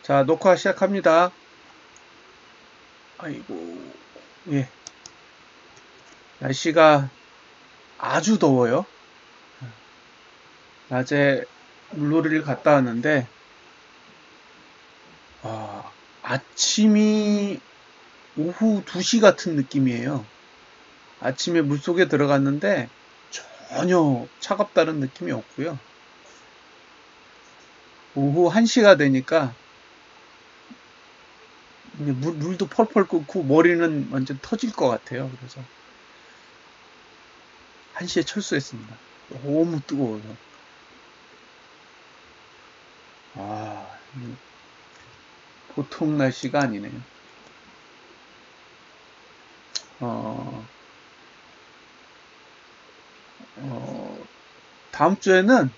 자, 녹화 시작합니다. 아이고, 예. 날씨가 아주 더워요. 낮에 물놀이를 갔다 왔는데, 아침이 오후 2시 같은 느낌이에요. 아침에 물속에 들어갔는데, 전혀 차갑다는 느낌이 없고요. 오후 1시가 되니까, 물도 펄펄 끓고, 머리는 완전 터질 것 같아요. 그래서, 1시에 철수했습니다. 너무 뜨거워서. 아, 보통 날씨가 아니네요. 어, 어, 다음 주에는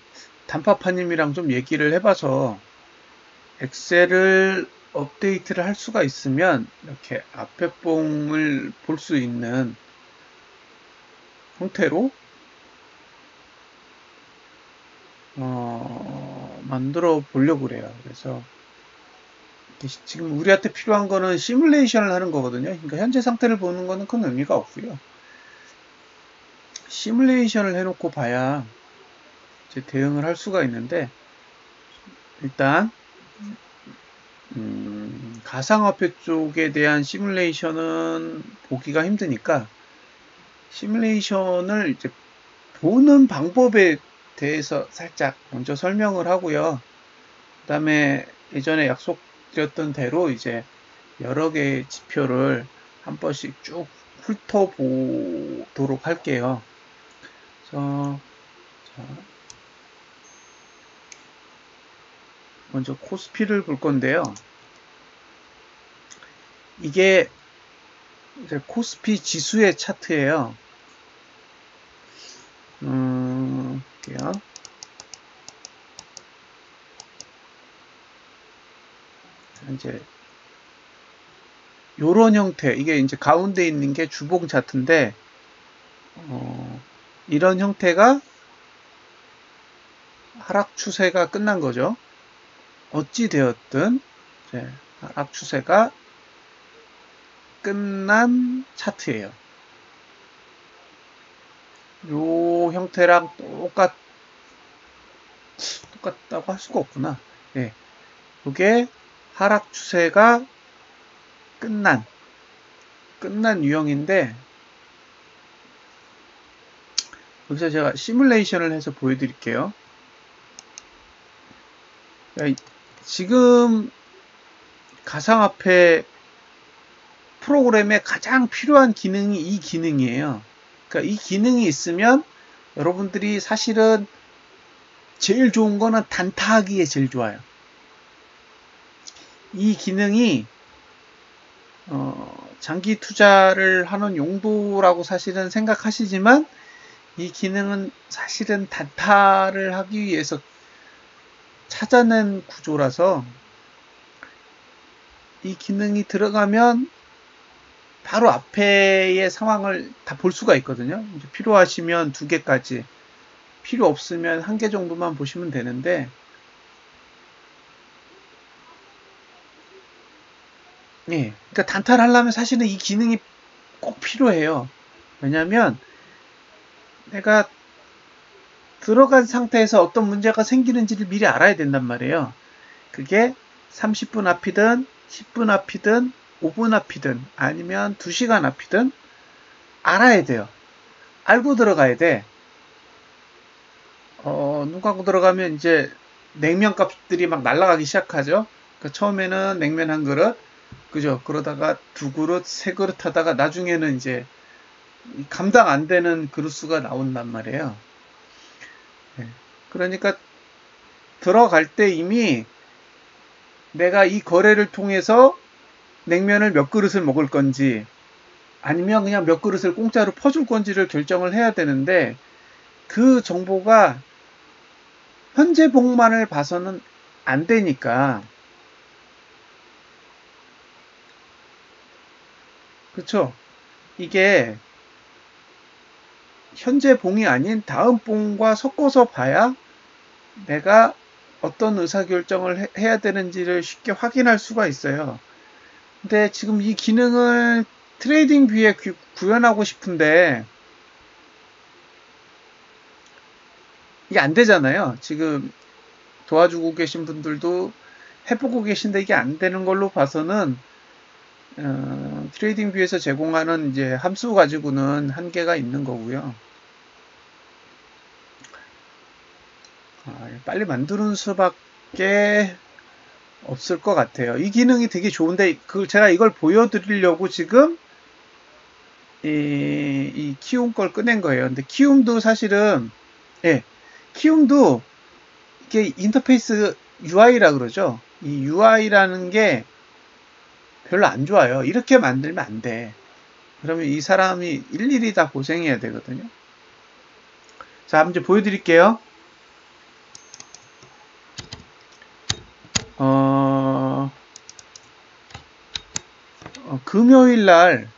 단파파님이랑 좀 얘기를 해봐서 엑셀을 업데이트를 할 수가 있으면 이렇게 앞에 뽕을 볼 수 있는 형태로 만들어 보려고 그래요. 그래서 지금 우리한테 필요한 거는 시뮬레이션을 하는 거거든요. 그러니까 현재 상태를 보는 거는 큰 의미가 없고요. 시뮬레이션을 해놓고 봐야 이제 대응을 할 수가 있는데 일단 가상화폐 쪽에 대한 시뮬레이션은 보기가 힘드니까 시뮬레이션을 이제 보는 방법에 대해서 살짝 먼저 설명을 하고요. 그 다음에 예전에 약속드렸던 대로 이제 여러 개의 지표를 한 번씩 쭉 훑어보도록 할게요. 그래서 자, 먼저 코스피를 볼 건데요. 이게 이제 코스피 지수의 차트예요. 볼게요. 이제 요런 형태, 이게 이제 가운데 있는 게 주봉 차트인데 이런 형태가 하락 추세가 끝난 거죠. 어찌 되었든 하락 추세가 끝난 차트예요. 요 형태랑 똑같다고 할 수가 없구나. 예. 이게 하락 추세가 끝난 유형인데 여기서 제가 시뮬레이션을 해서 보여드릴게요. 지금 가상화폐 프로그램에 가장 필요한 기능이 이 기능이에요. 그러니까 이 기능이 있으면 여러분들이 사실은 제일 좋은 거는 단타하기에 제일 좋아요. 이 기능이 장기 투자를 하는 용도라고 사실은 생각하시지만 이 기능은 사실은 단타를 하기 위해서 찾아낸 구조라서 이 기능이 들어가면 바로 앞에의 상황을 다 볼 수가 있거든요. 이제 필요하시면 2개까지, 필요 없으면 1개 정도만 보시면 되는데 예, 그러니까 단타를 하려면 사실은 이 기능이 꼭 필요해요. 왜냐하면 내가 들어간 상태에서 어떤 문제가 생기는지를 미리 알아야 된단 말이에요. 그게 30분 앞이든 10분 앞이든 5분 앞이든 아니면 2시간 앞이든 알아야 돼요. 알고 들어가야 돼. 눈 감고 들어가면 이제 냉면 값들이 막 날아가기 시작하죠. 그러니까 처음에는 냉면 한 그릇, 그죠? 그러다가 2그릇, 3그릇 하다가 나중에는 이제 감당 안 되는 그릇수가 나온단 말이에요. 네. 그러니까 들어갈 때 이미 내가 이 거래를 통해서 냉면을 몇 그릇을 먹을 건지 아니면 그냥 몇 그릇을 공짜로 퍼줄 건지를 결정을 해야 되는데 그 정보가 현재 복만을 봐서는 안 되니까 그렇죠? 이게 현재 봉이 아닌 다음 봉과 섞어서 봐야 내가 어떤 의사결정을 해야 되는지를 쉽게 확인할 수가 있어요. 근데 지금 이 기능을 트레이딩 뷰에 구현하고 싶은데 이게 안 되잖아요. 지금 도와주고 계신 분들도 해보고 계신데 이게 안 되는 걸로 봐서는 트레이딩 뷰에서 제공하는 이제 함수 가지고는 한계가 있는 거고요. 빨리 만드는 수밖에 없을 것 같아요. 이 기능이 되게 좋은데 제가 이걸 보여드리려고 지금 이 키움 걸 꺼낸 거예요. 근데 키움도 사실은 키움도 이게 인터페이스 UI라 그러죠. 이 UI라는 게 별로 안 좋아요. 이렇게 만들면 안 돼. 그러면 이 사람이 일일이 다 고생해야 되거든요. 자, 한번 보여드릴게요. 금요일 날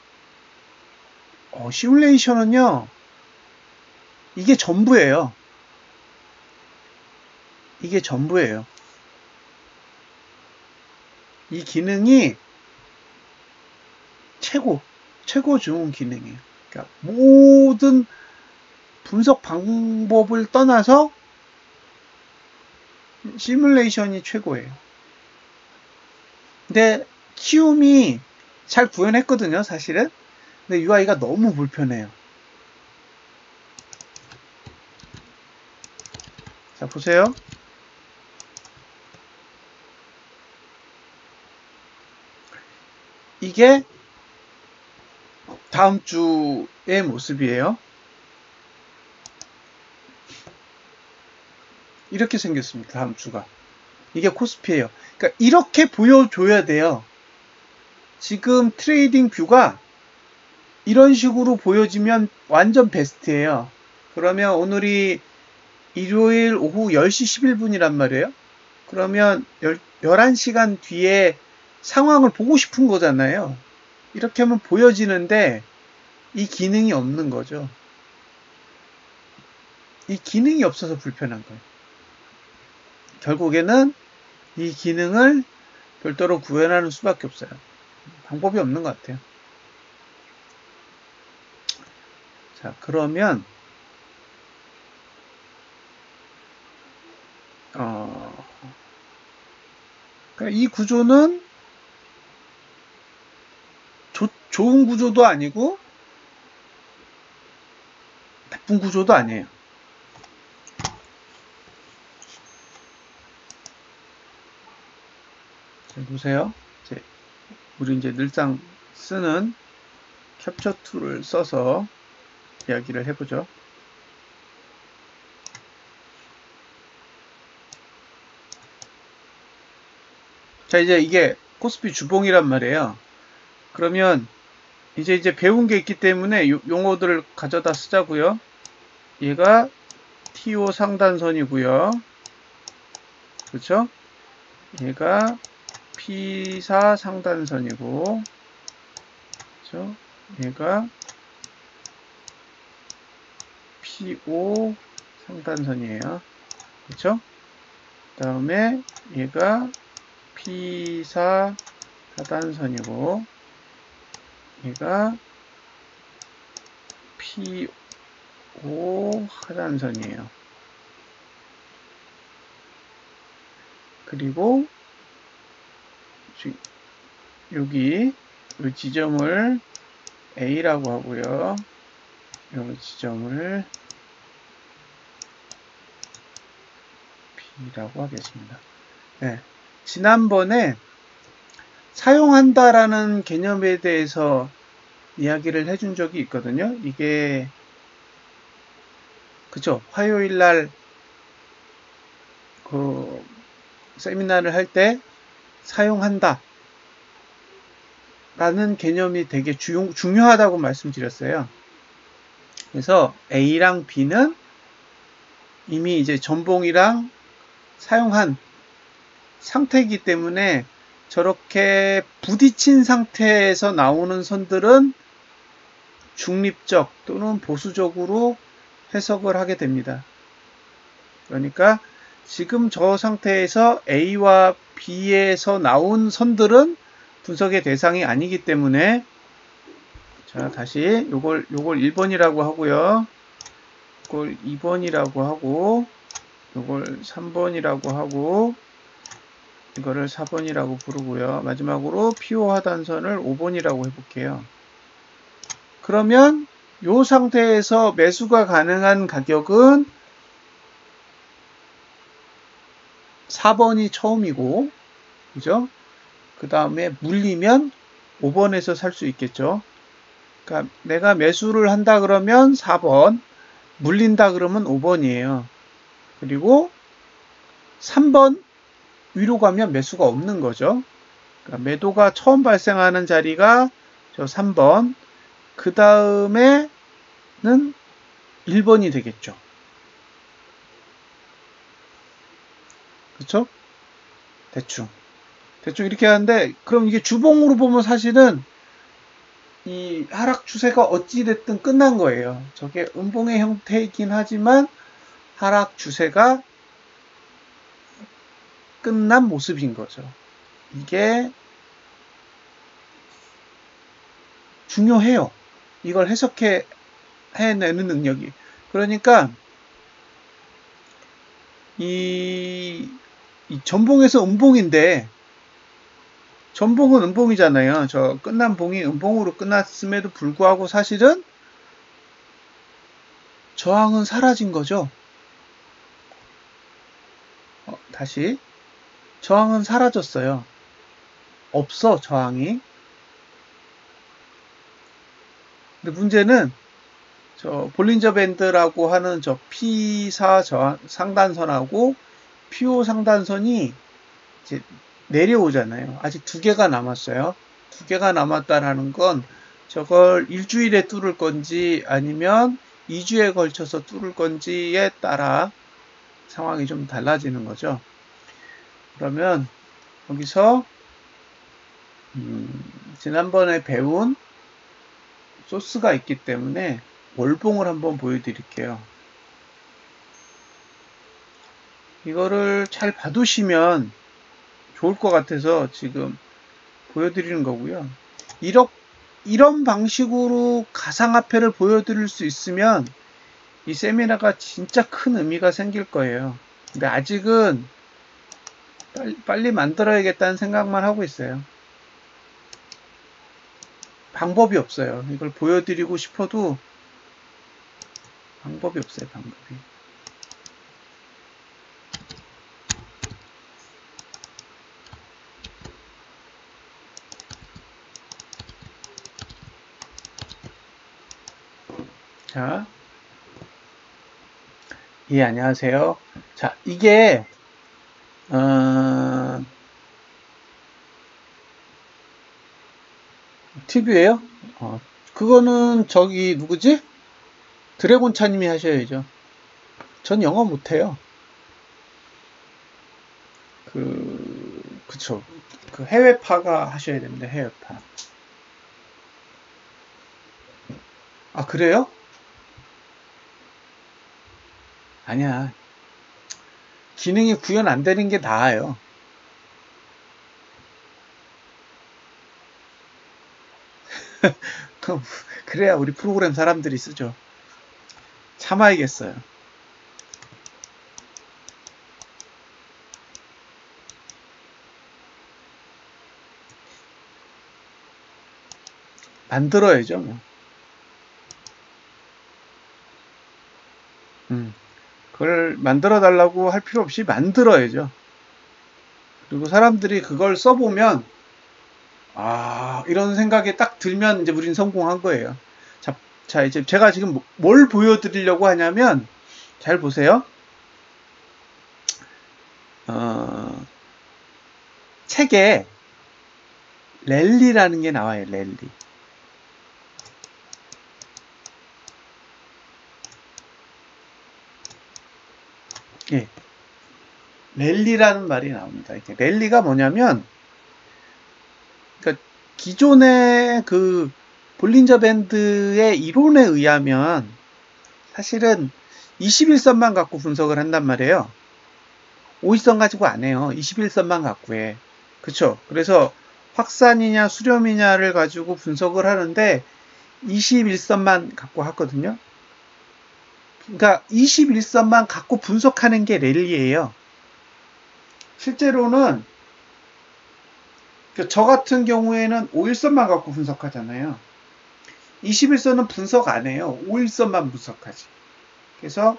시뮬레이션은요, 이게 전부예요. 이게 전부예요. 이 기능이 최고 좋은 기능이에요. 그러니까 모든 분석 방법을 떠나서 시뮬레이션이 최고예요. 근데 키움이 잘 구현했거든요, 사실은. 근데 UI가 너무 불편해요. 자, 보세요. 이게 다음 주의 모습이에요. 이렇게 생겼습니다. 다음 주가. 이게 코스피예요. 그러니까 이렇게 보여줘야 돼요. 지금 트레이딩 뷰가 이런 식으로 보여지면 완전 베스트예요. 그러면 오늘이 일요일 오후 10시 11분이란 말이에요. 그러면 11시간 뒤에 상황을 보고 싶은 거잖아요. 이렇게 하면 보여지는데 이 기능이 없는 거죠. 이 기능이 없어서 불편한 거예요. 결국에는 이 기능을 별도로 구현하는 수밖에 없어요. 방법이 없는 것 같아요. 자, 그러면 이 구조는 좋은 구조도 아니고 나쁜 구조도 아니에요. 자, 보세요. 우리 이제 늘상 쓰는 캡처 툴을 써서 이야기를 해보죠. 자, 이제 이게 코스피 주봉이란 말이에요. 그러면 이제 배운 게 있기 때문에 용어들을 가져다 쓰자고요. 얘가 TO 상단선이고요. 그렇죠? 얘가 P4 상단선이고, 그렇죠? 얘가 P5 상단선이에요. 그렇죠? 그 다음에 얘가 P4 하단선이고, 얘가 P5 하단선이에요. 그리고 여기 이 지점을 A라고 하고요. 이 지점을 B라고 하겠습니다. 네. 지난번에 사용한다라는 개념에 대해서 이야기를 해준 적이 있거든요. 이게 그쵸? 화요일 날 그 세미나를 할 때 사용한다 라는 개념이 되게 중요하다고 말씀드렸어요. 그래서 A랑 B는 이미 이제 전봉이랑 사용한 상태이기 때문에 저렇게 부딪힌 상태에서 나오는 선들은 중립적 또는 보수적으로 해석을 하게 됩니다. 그러니까 지금 저 상태에서 A와 B에서 나온 선들은 분석의 대상이 아니기 때문에, 자, 다시 요걸 1번이라고 하고요. 요걸 2번이라고 하고, 요걸 3번이라고 하고, 이거를 4번이라고 부르고요. 마지막으로 PO 하단선을 5번이라고 해볼게요. 그러면 요 상태에서 매수가 가능한 가격은 4번이 처음이고, 그죠? 그 다음에 물리면 5번에서 살 수 있겠죠. 그러니까 내가 매수를 한다 그러면 4번, 물린다 그러면 5번이에요. 그리고 3번 위로 가면 매수가 없는 거죠. 그러니까 매도가 처음 발생하는 자리가 저 3번, 그 다음에는 1번이 되겠죠. 그쵸? 대충 이렇게 하는데, 그럼 이게 주봉으로 보면 사실은 이 하락 추세가 어찌됐든 끝난 거예요. 저게 음봉의 형태이긴 하지만 하락 추세가 끝난 모습인 거죠. 이게 중요해요. 이걸 해내는 능력이. 그러니까 이 전봉에서 음봉인데, 전봉은 음봉이잖아요. 저 끝난 봉이 음봉으로 끝났음에도 불구하고 사실은 저항은 사라진 거죠. 다시 저항은 사라졌어요. 없어, 저항이. 근데 문제는 저 볼린저 밴드라고 하는 저 P4 상단선하고 PO 상단선이 이제 내려오잖아요. 아직 2개가 남았어요. 2개가 남았다라는 건 저걸 일주일에 뚫을 건지 아니면 2주에 걸쳐서 뚫을 건지에 따라 상황이 좀 달라지는 거죠. 그러면 여기서 지난번에 배운 소스가 있기 때문에 월봉을 한번 보여드릴게요. 이거를 잘 봐두시면 좋을 것 같아서 지금 보여드리는 거고요. 이런 방식으로 가상화폐를 보여드릴 수 있으면 이 세미나가 진짜 큰 의미가 생길 거예요. 근데 아직은 빨리 만들어야겠다는 생각만 하고 있어요. 방법이 없어요. 이걸 보여드리고 싶어도 방법이 없어요. 방법이. 자, 예, 안녕하세요. 자, 이게 팁이에요? 그거는 저기 누구지? 드래곤차님이 하셔야죠. 전 영어 못해요. 그쵸. 그 해외파가 하셔야 됩니다. 해외파. 아, 그래요? 아니야. 기능이 구현 안 되는 게 나아요. 그래야 우리 프로그램 사람들이 쓰죠. 참아야겠어요. 만들어야죠. 뭐. 그걸 만들어 달라고 할 필요 없이 만들어야죠. 그리고 사람들이 그걸 써보면 이런 생각이 딱 들면 이제 우린 성공한 거예요. 자, 이제 제가 지금 뭘 보여드리려고 하냐면, 잘 보세요. 책에 랠리라는 게 나와요. 랠리. 예. 랠리라는 말이 나옵니다. 이게 랠리가 뭐냐면, 그러니까 기존의 그 볼린저 밴드의 이론에 의하면 사실은 21선만 갖고 분석을 한단 말이에요. 5일선 가지고 안 해요. 21선만 갖고 해. 그쵸? 그래서 확산이냐 수렴이냐를 가지고 분석을 하는데 21선만 갖고 하거든요. 그러니까 21선만 갖고 분석하는 게 랠리예요. 실제로는 저 같은 경우에는 5일선만 갖고 분석하잖아요. 21선은 분석 안 해요. 5일선만 분석하지. 그래서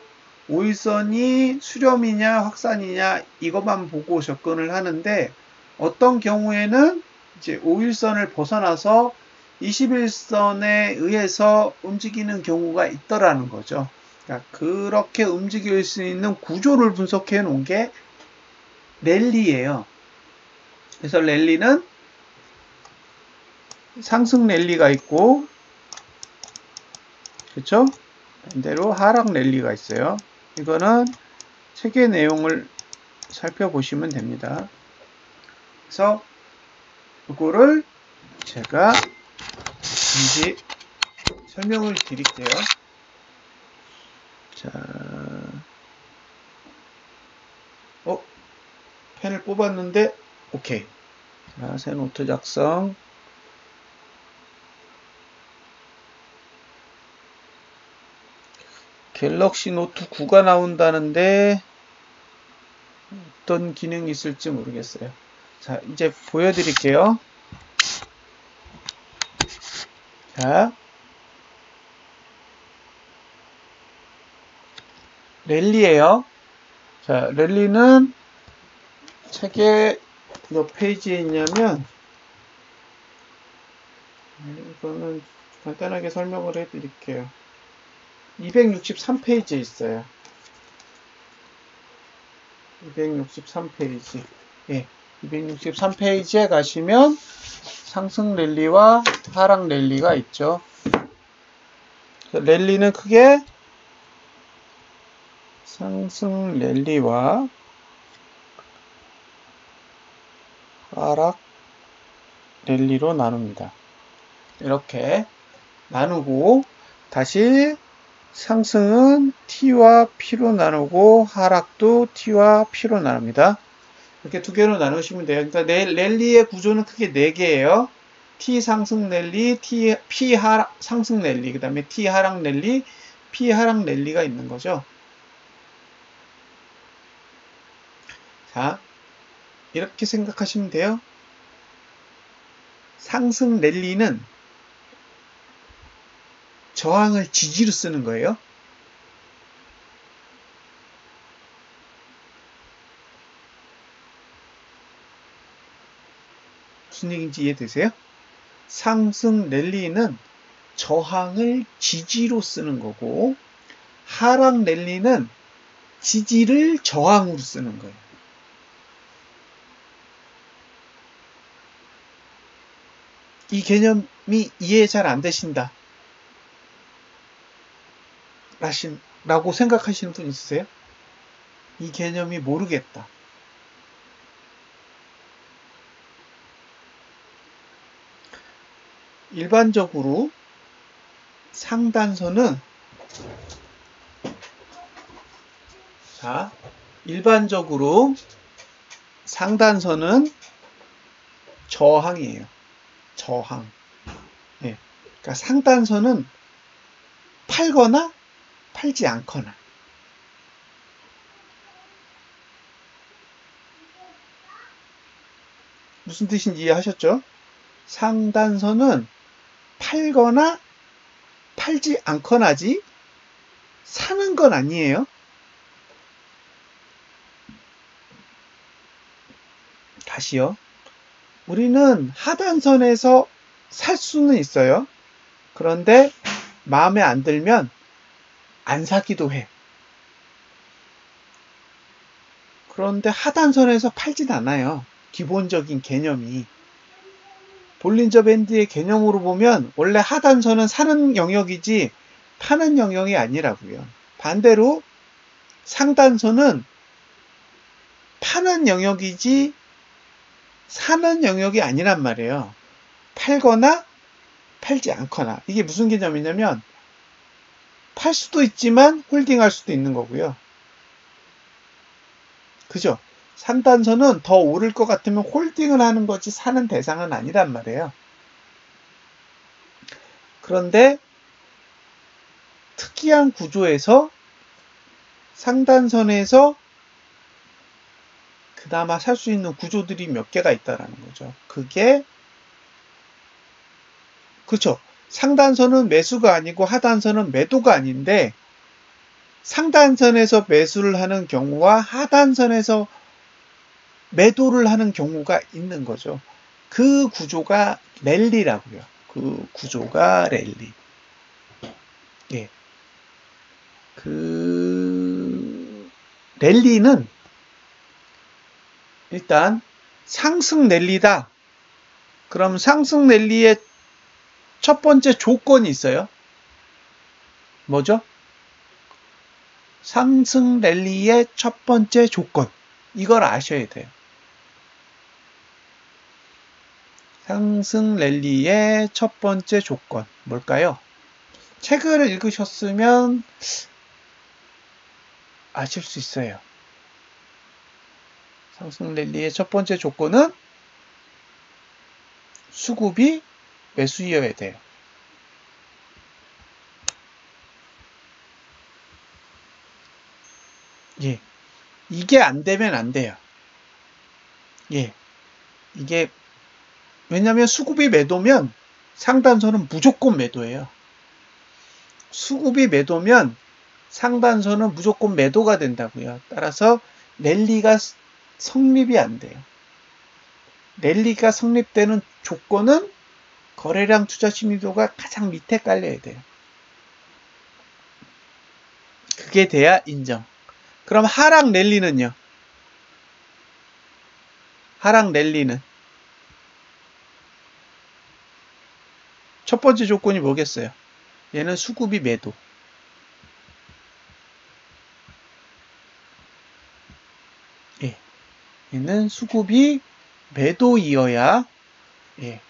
5일선이 수렴이냐 확산이냐 이것만 보고 접근을 하는데 어떤 경우에는 이제 5일선을 벗어나서 21선에 의해서 움직이는 경우가 있더라는 거죠. 그러니까 그렇게 움직일 수 있는 구조를 분석해 놓은 게 랠리예요. 그래서 랠리는 상승 랠리가 있고, 그렇죠? 반대로 하락 랠리가 있어요. 이거는 책의 내용을 살펴보시면 됩니다. 그래서 이거를 제가 잠시 설명을 드릴게요. 자, 펜을 뽑았는데 오케이. 자, 새 노트 작성. 갤럭시 노트 9가 나온다는데 어떤 기능이 있을지 모르겠어요. 자, 이제 보여드릴게요. 자, 랠리예요. 자, 랠리는 책에 몇 페이지에 있냐면 이거는 간단하게 설명을 해드릴게요. 263페이지에 있어요. 263페이지. 예, 263페이지에 가시면 상승 랠리와 하락 랠리가 있죠. 랠리는 크게 상승 랠리와 하락 랠리로 나눕니다. 이렇게 나누고 다시 상승은 T와 P로 나누고 하락도 T와 P로 나눕니다. 이렇게 두 개로 나누시면 돼요. 그러니까 랠리의 구조는 크게 4개예요. T 상승 랠리, P 하락 상승 랠리, 그 다음에 T 하락 랠리, P 하락 랠리가 있는 거죠. 자, 이렇게 생각하시면 돼요. 상승 랠리는 저항을 지지로 쓰는 거예요. 무슨 얘기인지 이해되세요? 상승 랠리는 저항을 지지로 쓰는 거고 하락 랠리는 지지를 저항으로 쓰는 거예요. 이 개념이 이해 잘 안 되신다 라고 생각하시는 분 있으세요? 이 개념이 모르겠다. 일반적으로 상단선은 일반적으로 상단선은 저항이에요. 저항. 예. 그러니까 상단선은 팔거나 팔지 않거나. 무슨 뜻인지 이해하셨죠? 상단선은 팔거나 팔지 않거나지 사는 건 아니에요. 다시요. 우리는 하단선에서 살 수는 있어요. 그런데 마음에 안 들면 안 사기도 해. 그런데 하단선에서 팔진 않아요. 기본적인 개념이. 볼린저 밴드의 개념으로 보면 원래 하단선은 사는 영역이지 파는 영역이 아니라고요. 반대로 상단선은 파는 영역이지 사는 영역이 아니란 말이에요. 팔거나 팔지 않거나. 이게 무슨 개념이냐면 팔 수도 있지만 홀딩할 수도 있는 거고요. 그죠? 상단선은 더 오를 것 같으면 홀딩을 하는 거지 사는 대상은 아니란 말이에요. 그런데 특이한 구조에서 상단선에서 그나마 살 수 있는 구조들이 몇 개가 있다라는 거죠. 그게 그렇죠. 상단선은 매수가 아니고 하단선은 매도가 아닌데 상단선에서 매수를 하는 경우와 하단선에서 매도를 하는 경우가 있는 거죠. 그 구조가 랠리라고요. 그 구조가 랠리. 예. 그 랠리는 일단 상승 랠리다. 그럼 상승 랠리의 첫 번째 조건이 있어요. 뭐죠? 상승 랠리의 첫 번째 조건. 이걸 아셔야 돼요. 상승 랠리의 첫 번째 조건. 뭘까요? 책을 읽으셨으면 아실 수 있어요. 상승 랠리의 첫 번째 조건은 수급이 매수이어야 돼요. 예. 이게 안 되면 안 돼요. 예. 이게, 왜냐면 수급이 매도면 상단선은 무조건 매도예요. 수급이 매도면 상단선은 무조건 매도가 된다고요. 따라서 랠리가 성립이 안 돼요. 랠리가 성립되는 조건은 거래량 투자 심리도가 가장 밑에 깔려야 돼요. 그게 돼야 인정. 그럼 하락 랠리는요? 하락 랠리는 첫 번째 조건이 뭐겠어요? 얘는 수급이 매도. 예. 얘는 수급이 매도이어야 예,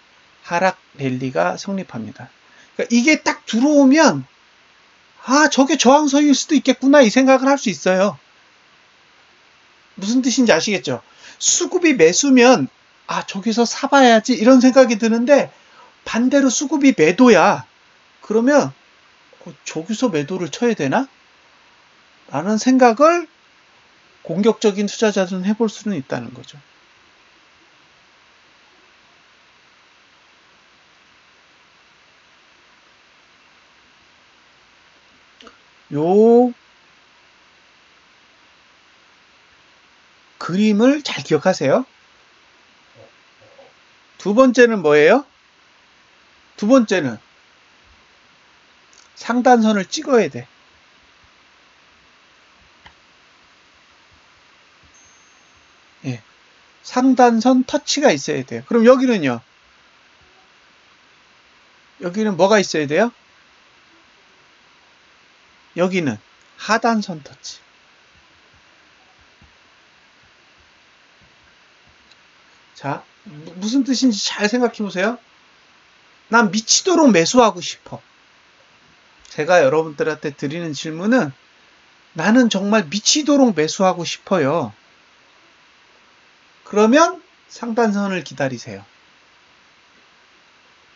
하락 랠리가 성립합니다. 그러니까 이게 딱 들어오면 아 저게 저항선일 수도 있겠구나 이 생각을 할 수 있어요. 무슨 뜻인지 아시겠죠? 수급이 매수면 아 저기서 사봐야지 이런 생각이 드는데 반대로 수급이 매도야. 그러면 저기서 매도를 쳐야 되나? 라는 생각을 공격적인 투자자들은 해볼 수는 있다는 거죠. 요 그림을 잘 기억하세요. 두 번째는 뭐예요? 두 번째는 상단선을 찍어야 돼. 예. 상단선 터치가 있어야 돼요. 그럼 여기는요? 여기는 뭐가 있어야 돼요? 여기는 하단선 터치. 자, 무슨 뜻인지 잘 생각해 보세요. 난 미치도록 매수하고 싶어. 제가 여러분들한테 드리는 질문은 나는 정말 미치도록 매수하고 싶어요. 그러면 상단선을 기다리세요.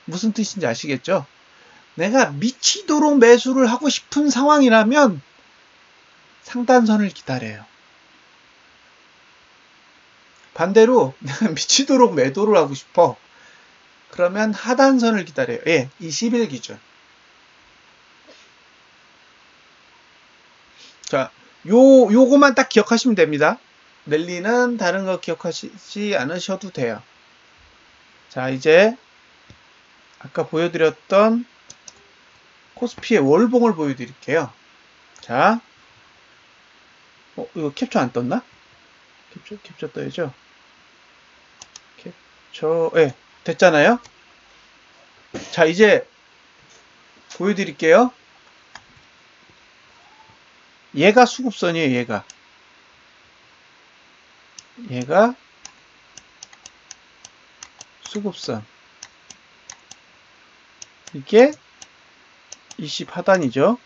무슨 뜻인지 아시겠죠? 내가 미치도록 매수를 하고 싶은 상황이라면 상단선을 기다려요. 반대로 내가 미치도록 매도를 하고 싶어. 그러면 하단선을 기다려요. 예, 20일 기준. 자, 요거만 딱 기억하시면 됩니다. 랠리는 다른 거 기억하시지 않으셔도 돼요. 자, 이제 아까 보여드렸던 코스피의 월봉을 보여드릴게요. 자, 이거 캡처 안 떴나? 캡처 떠야죠. 캡처, 예, 됐잖아요. 자, 이제 보여드릴게요. 얘가 수급선이에요, 얘가 수급선. 이게 20하단이죠.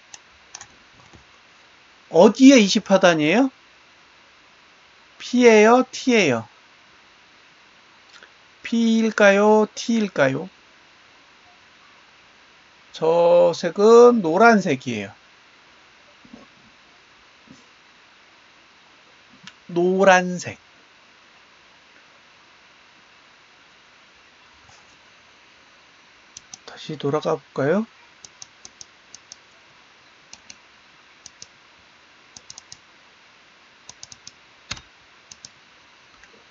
어디에 20하단이에요? P예요? T예요? P일까요? T일까요? 저 색은 노란색이에요. 노란색. 다시 돌아가 볼까요?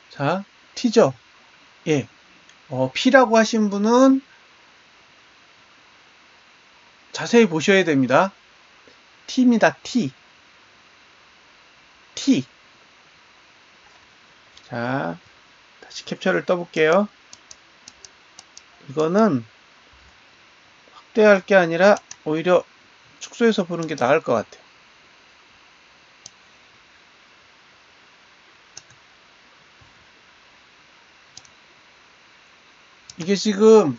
자, T죠? 예. P라고 하신 분은 자세히 보셔야 됩니다. T입니다. T. T. 자, 다시 캡처를 떠볼게요. 이거는 확대할 게 아니라 오히려 축소해서 보는 게 나을 것 같아요. 이게 지금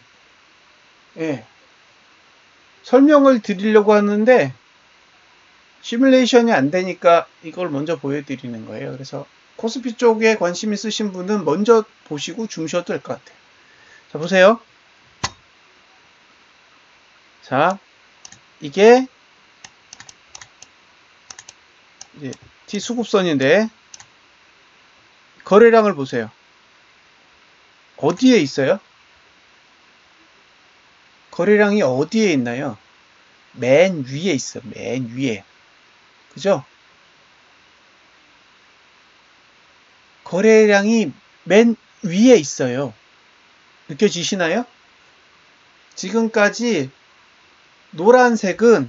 설명을 드리려고 하는데 시뮬레이션이 안 되니까 이걸 먼저 보여드리는 거예요. 그래서 코스피 쪽에 관심 있으신 분은 먼저 보시고 주무셔도 될 것 같아요. 자, 보세요. 자, 이게 이제 T 수급선인데 거래량을 보세요. 어디에 있어요? 거래량이 어디에 있나요? 맨 위에 있어. 맨 위에. 그죠? 거래량이 맨 위에 있어요. 느껴지시나요? 지금까지 노란색은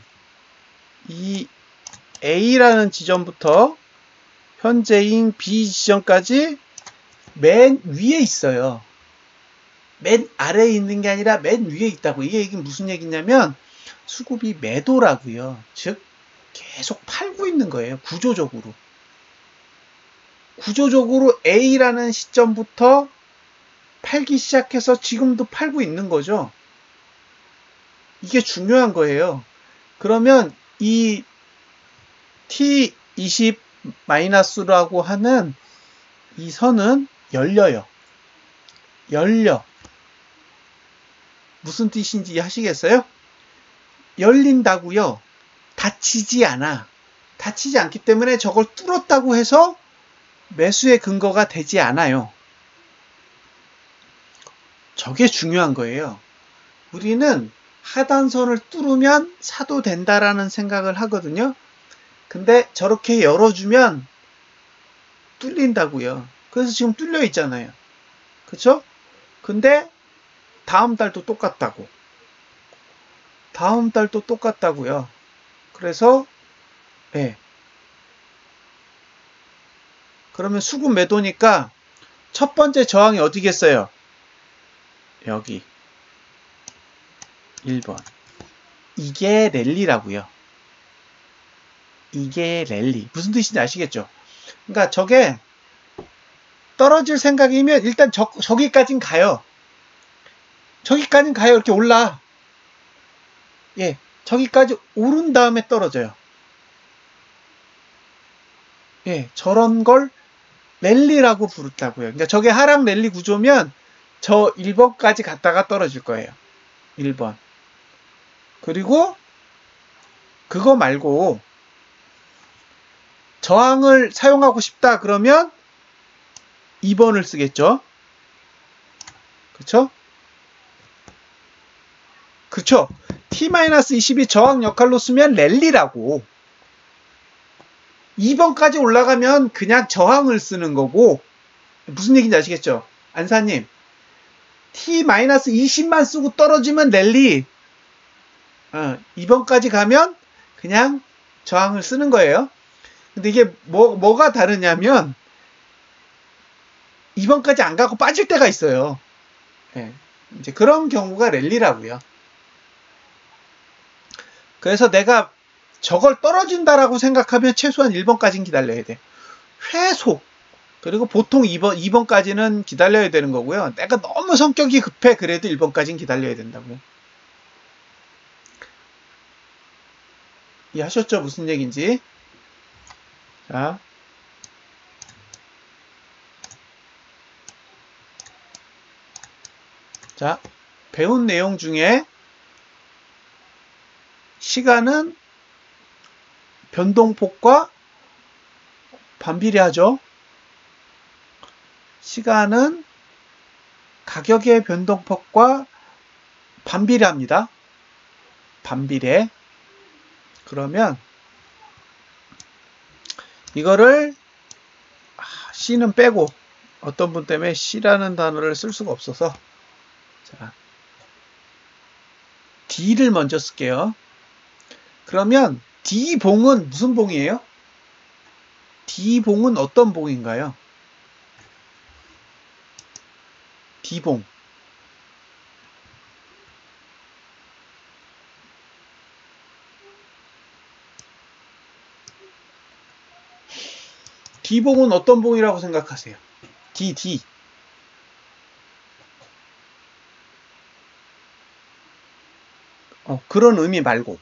이 A라는 지점부터 현재인 B 지점까지 맨 위에 있어요. 맨 아래에 있는 게 아니라 맨 위에 있다고. 이 얘기는 무슨 얘기냐면 수급이 매도라고요. 즉 계속 팔고 있는 거예요. 구조적으로. 구조적으로 A라는 시점부터 팔기 시작해서 지금도 팔고 있는 거죠. 이게 중요한 거예요. 그러면 이 T20 마이너스라고 하는 이 선은 열려요. 열려. 무슨 뜻인지 하시겠어요? 열린다고요. 닫히지 않아. 닫히지 않기 때문에 저걸 뚫었다고 해서 매수의 근거가 되지 않아요. 저게 중요한 거예요. 우리는 하단선을 뚫으면 사도 된다라는 생각을 하거든요. 근데 저렇게 열어주면 뚫린다고요. 그래서 지금 뚫려 있잖아요. 그쵸? 근데 다음 달도 똑같다고. 다음 달도 똑같다고요. 그래서 그러면 수급 매도니까 첫 번째 저항이 어디겠어요? 여기 1번. 이게 랠리라고요. 이게 랠리. 무슨 뜻인지 아시겠죠? 그러니까 저게 떨어질 생각이면 일단 저기까진 가요. 저기까진 가요. 이렇게 올라. 저기까지 오른 다음에 떨어져요. 저런 걸 랠리라고 부르다고요. 그러니까 저게 하락 랠리 구조면 저 1번까지 갔다가 떨어질 거예요. 1번. 그리고 그거 말고 저항을 사용하고 싶다 그러면 2번을 쓰겠죠. 그쵸? 그쵸? T-20이 저항 역할로 쓰면 랠리라고. 2번까지 올라가면 그냥 저항을 쓰는 거고. 무슨 얘기인지 아시겠죠? 안사님. T-20만 쓰고 떨어지면 랠리. 2번까지 가면 그냥 저항을 쓰는 거예요. 근데 이게 뭐가 다르냐면 2번까지 안 가고 빠질 때가 있어요. 이제 그런 경우가 랠리라고요. 그래서 내가 저걸 떨어진다라고 생각하면 최소한 1번까지는 기다려야 돼. 최소. 그리고 보통 2번까지는 기다려야 되는 거고요. 내가 너무 성격이 급해. 그래도 1번까지는 기다려야 된다고요. 이해하셨죠? 무슨 얘기인지. 자, 자, 배운 내용 중에 시간은 변동폭과 반비례하죠. 시간은 가격의 변동폭과 반비례합니다. 반비례. 그러면 이거를 C는 빼고, 어떤 분 때문에 C라는 단어를 쓸 수가 없어서, 자, D를 먼저 쓸게요. 그러면 D봉은 무슨 봉이에요? D봉은 어떤 봉인가요? D봉. D봉은 어떤 봉이라고 생각하세요? D. 그런 의미 말고.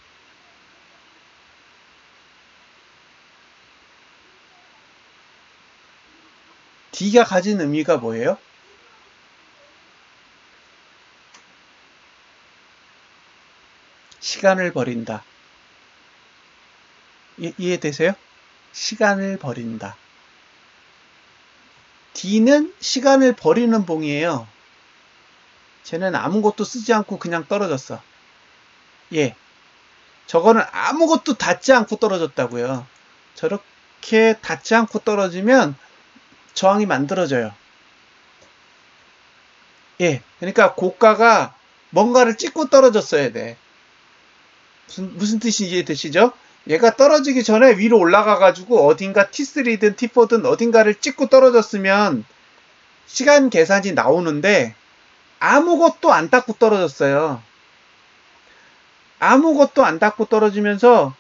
D가 가진 의미가 뭐예요? 시간을 버린다. 이해되세요? 시간을 버린다. D는 시간을 버리는 봉이에요. 쟤는 아무것도 쓰지 않고 그냥 떨어졌어. 예. 저거는 아무것도 닿지 않고 떨어졌다고요. 저렇게 닿지 않고 떨어지면 저항이 만들어져요. 예. 그러니까 고가가 뭔가를 찍고 떨어졌어야 돼. 무슨 뜻인지 이해되시죠? 얘가 떨어지기 전에 위로 올라가가지고 어딘가 T3든 T4든 어딘가를 찍고 떨어졌으면 시간 계산이 나오는데 아무것도 안 닿고 떨어졌어요. 아무것도 안 닿고 떨어지면서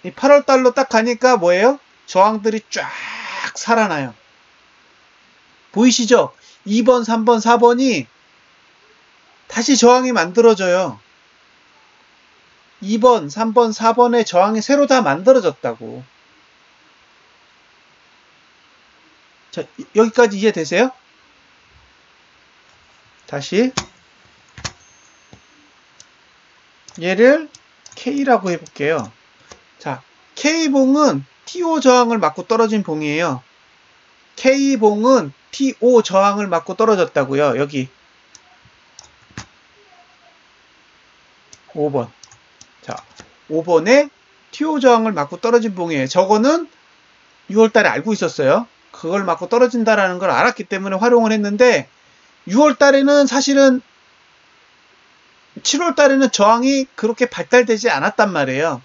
이 8월달로 딱 가니까 뭐예요? 저항들이 쫙 살아나요. 보이시죠? 2번, 3번, 4번이 다시 저항이 만들어져요. 2번, 3번, 4번의 저항이 새로 다 만들어졌다고. 자, 여기까지 이해되세요? 다시 얘를 K라고 해볼게요. 자, K봉은 TO 저항을 맞고 떨어진 봉이에요. K봉은 TO 저항을 맞고 떨어졌다고요. 여기 5번. 자, 5번에 TO 저항을 맞고 떨어진 봉이에요. 저거는 6월달에 알고 있었어요. 그걸 맞고 떨어진다라는 걸 알았기 때문에 활용을 했는데 6월달에는 사실은 7월달에는 저항이 그렇게 발달되지 않았단 말이에요.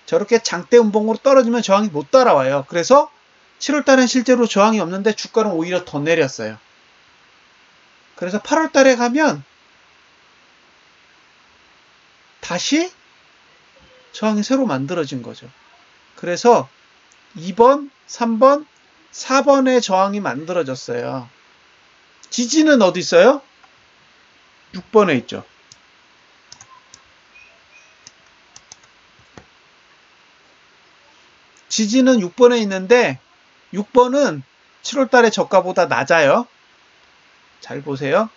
저렇게 장대 음봉으로 떨어지면 저항이 못 따라와요. 그래서 7월달엔 실제로 저항이 없는데 주가는 오히려 더 내렸어요. 그래서 8월달에 가면 다시 저항이 새로 만들어진 거죠. 그래서 2번, 3번, 4번의 저항이 만들어졌어요. 지지는 어디 있어요? 6번에 있죠. 지지는 6번에 있는데 6번은 7월달에 저가보다 낮아요. 잘 보세요.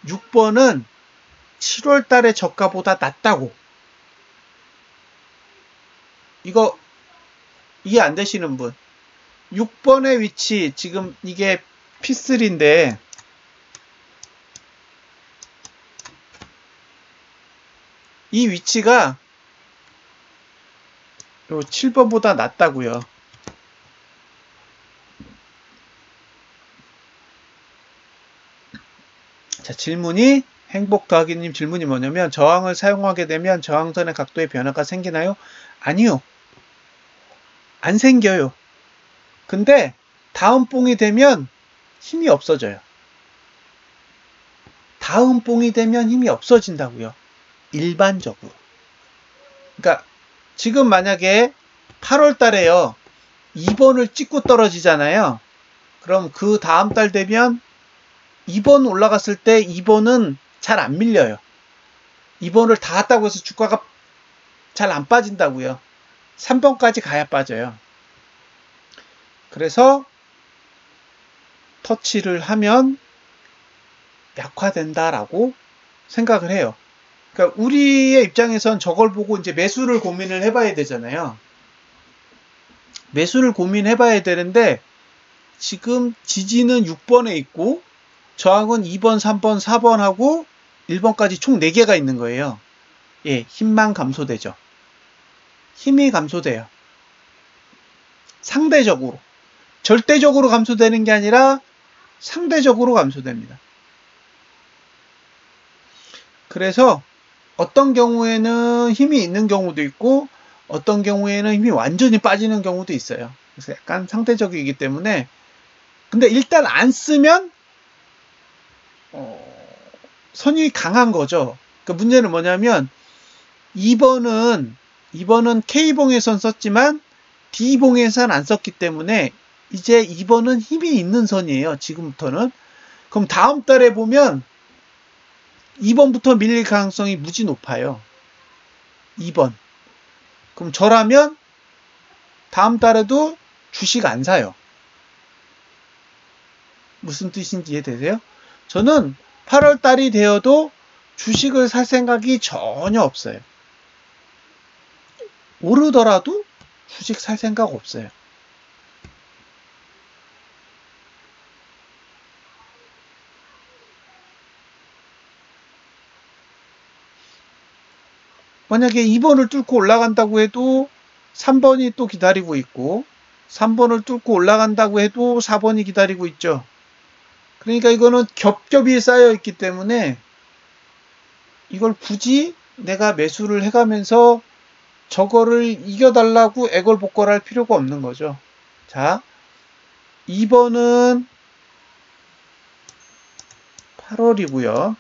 6번은 7월달에 저가보다 낮다고. 이거 이해 안 되시는 분. 6번의 위치, 지금 이게 P3인데 이 위치가 요 7번보다 낮다고요. 자, 질문이 행복 더하기님 질문이 뭐냐면 저항을 사용하게 되면 저항선의 각도에 변화가 생기나요? 아니요. 안 생겨요. 근데 다음 봉이 되면 힘이 없어져요. 다음 봉이 되면 힘이 없어진다고요. 일반적으로. 그러니까 지금 만약에 8월 달에요. 2번을 찍고 떨어지잖아요. 그럼 그 다음 달 되면 2번 올라갔을 때 2번은 잘 안 밀려요. 2번을 다 했다고 해서 주가가 잘 안 빠진다고요. 3번까지 가야 빠져요. 그래서 터치를 하면 약화된다라고 생각을 해요. 그러니까 우리의 입장에선 저걸 보고 이제 매수를 고민을 해봐야 되잖아요. 매수를 고민해봐야 되는데 지금 지지는 6번에 있고 저항은 2번, 3번, 4번하고 1번까지 총 4개가 있는 거예요. 예, 힘만 감소되죠. 힘이 감소돼요. 상대적으로. 절대적으로 감소되는 게 아니라 상대적으로 감소됩니다. 그래서 어떤 경우에는 힘이 있는 경우도 있고 어떤 경우에는 힘이 완전히 빠지는 경우도 있어요. 그래서 약간 상대적이기 때문에 근데 일단 안 쓰면 선이 강한 거죠. 그러니까 문제는 뭐냐면 2번은 K봉에선 썼지만 D봉에선 안 썼기 때문에 이제 2번은 힘이 있는 선이에요. 지금부터는. 그럼 다음 달에 보면 2번부터 밀릴 가능성이 무지 높아요. 2번. 그럼 저라면 다음 달에도 주식 안 사요. 무슨 뜻인지 이해되세요? 저는 8월 달이 되어도 주식을 살 생각이 전혀 없어요. 오르더라도 주식 살 생각 없어요. 만약에 2번을 뚫고 올라간다고 해도 3번이 또 기다리고 있고 3번을 뚫고 올라간다고 해도 4번이 기다리고 있죠. 그러니까 이거는 겹겹이 쌓여 있기 때문에 이걸 굳이 내가 매수를 해가면서 저거를 이겨달라고 애걸복걸할 필요가 없는 거죠. 자, 2번은 8월이고요.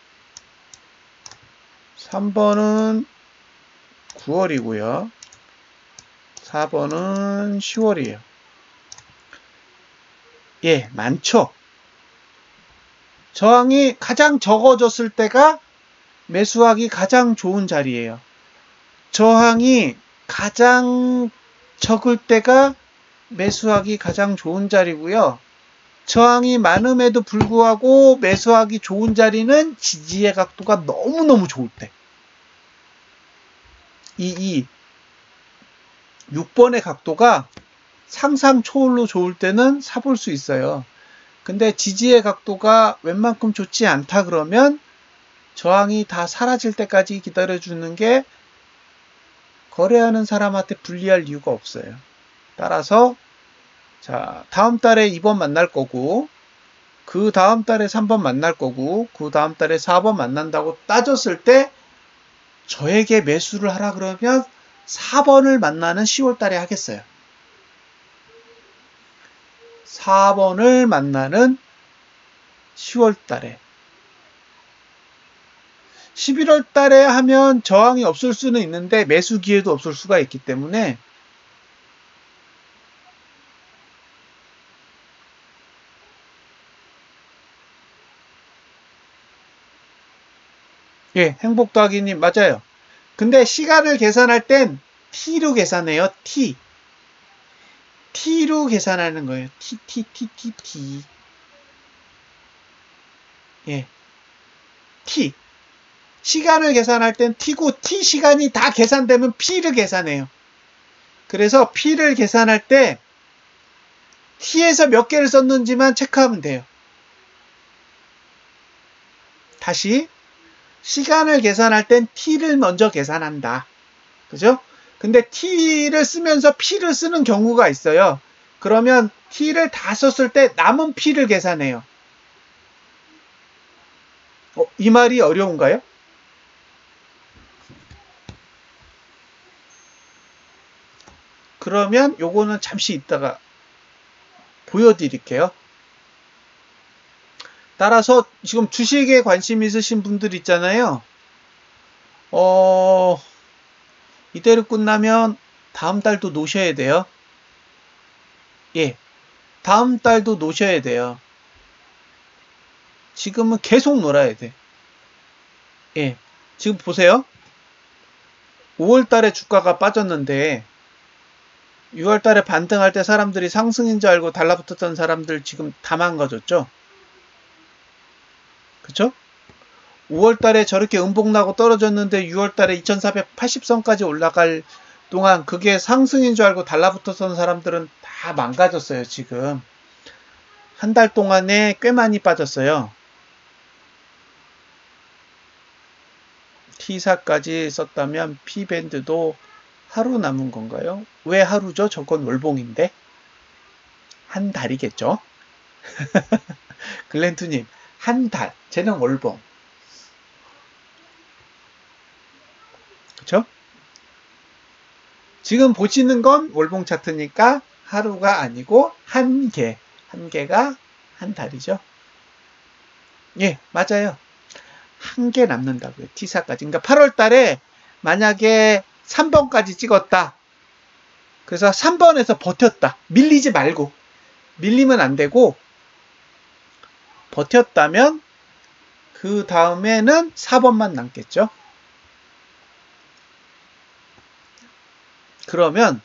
3번은 9월이고요. 4번은 10월이에요. 예, 많죠. 저항이 가장 적어졌을 때가 매수하기 가장 좋은 자리예요. 저항이 가장 적을 때가 매수하기 가장 좋은 자리고요. 저항이 많음에도 불구하고 매수하기 좋은 자리는 지지의 각도가 너무너무 좋을 때. 6번의 각도가 상상 초월로 좋을 때는 사볼 수 있어요. 근데 지지의 각도가 웬만큼 좋지 않다 그러면 저항이 다 사라질 때까지 기다려주는 게 거래하는 사람한테 불리할 이유가 없어요. 따라서 자, 다음 달에 2번 만날 거고 그 다음 달에 3번 만날 거고 그 다음 달에 4번 만난다고 따졌을 때 저에게 매수를 하라 그러면 4번을 만나는 10월 달에 하겠어요. 4번을 만나는 10월 달에 11월 달에 하면 저항이 없을 수는 있는데 매수 기회도 없을 수가 있기 때문에 예, 행복 더하기님 맞아요. 근데 시간을 계산할 땐 T로 계산해요. T로 계산하는 거예요. T. 예. T. 시간을 계산할 땐 T고 T 시간이 다 계산되면 P를 계산해요. 그래서 P를 계산할 때 T에서 몇 개를 썼는지만 체크하면 돼요. 다시 시간을 계산할 땐 T를 먼저 계산한다. 그죠? 근데 T를 쓰면서 P를 쓰는 경우가 있어요. 그러면 T를 다 썼을 때 남은 P를 계산해요. 이 말이 어려운가요? 그러면 요거는 잠시 있다가 보여드릴게요. 따라서 지금 주식에 관심 있으신 분들 있잖아요. 이대로 끝나면 다음 달도 놓으셔야 돼요. 예. 다음 달도 놓으셔야 돼요. 지금은 계속 놀아야 돼. 예. 지금 보세요. 5월 달에 주가가 빠졌는데 6월 달에 반등할 때 사람들이 상승인 줄 알고 달라붙었던 사람들 지금 다 망가졌죠? 그쵸? 5월 달에 저렇게 음봉 나고 떨어졌는데 6월 달에 2480선까지 올라갈 동안 그게 상승인 줄 알고 달라붙어선 사람들은 다 망가졌어요. 지금 한 달 동안에 꽤 많이 빠졌어요. T사까지 썼다면 P밴드도 하루 남은 건가요? 왜 하루죠? 저건 월봉인데 한 달이겠죠? 글렌투님 한 달, 쟤는 월봉, 그쵸? 지금 보시는 건 월봉 차트니까 하루가 아니고 한 개가 한 달이죠. 예, 맞아요. 한 개 남는다고요. T사까지. 그러니까 8월 달에 만약에 3번까지 찍었다. 그래서 3번에서 버텼다. 밀리지 말고. 밀리면 안 되고 버텼다면 그 다음에는 4번만 남겠죠. 그러면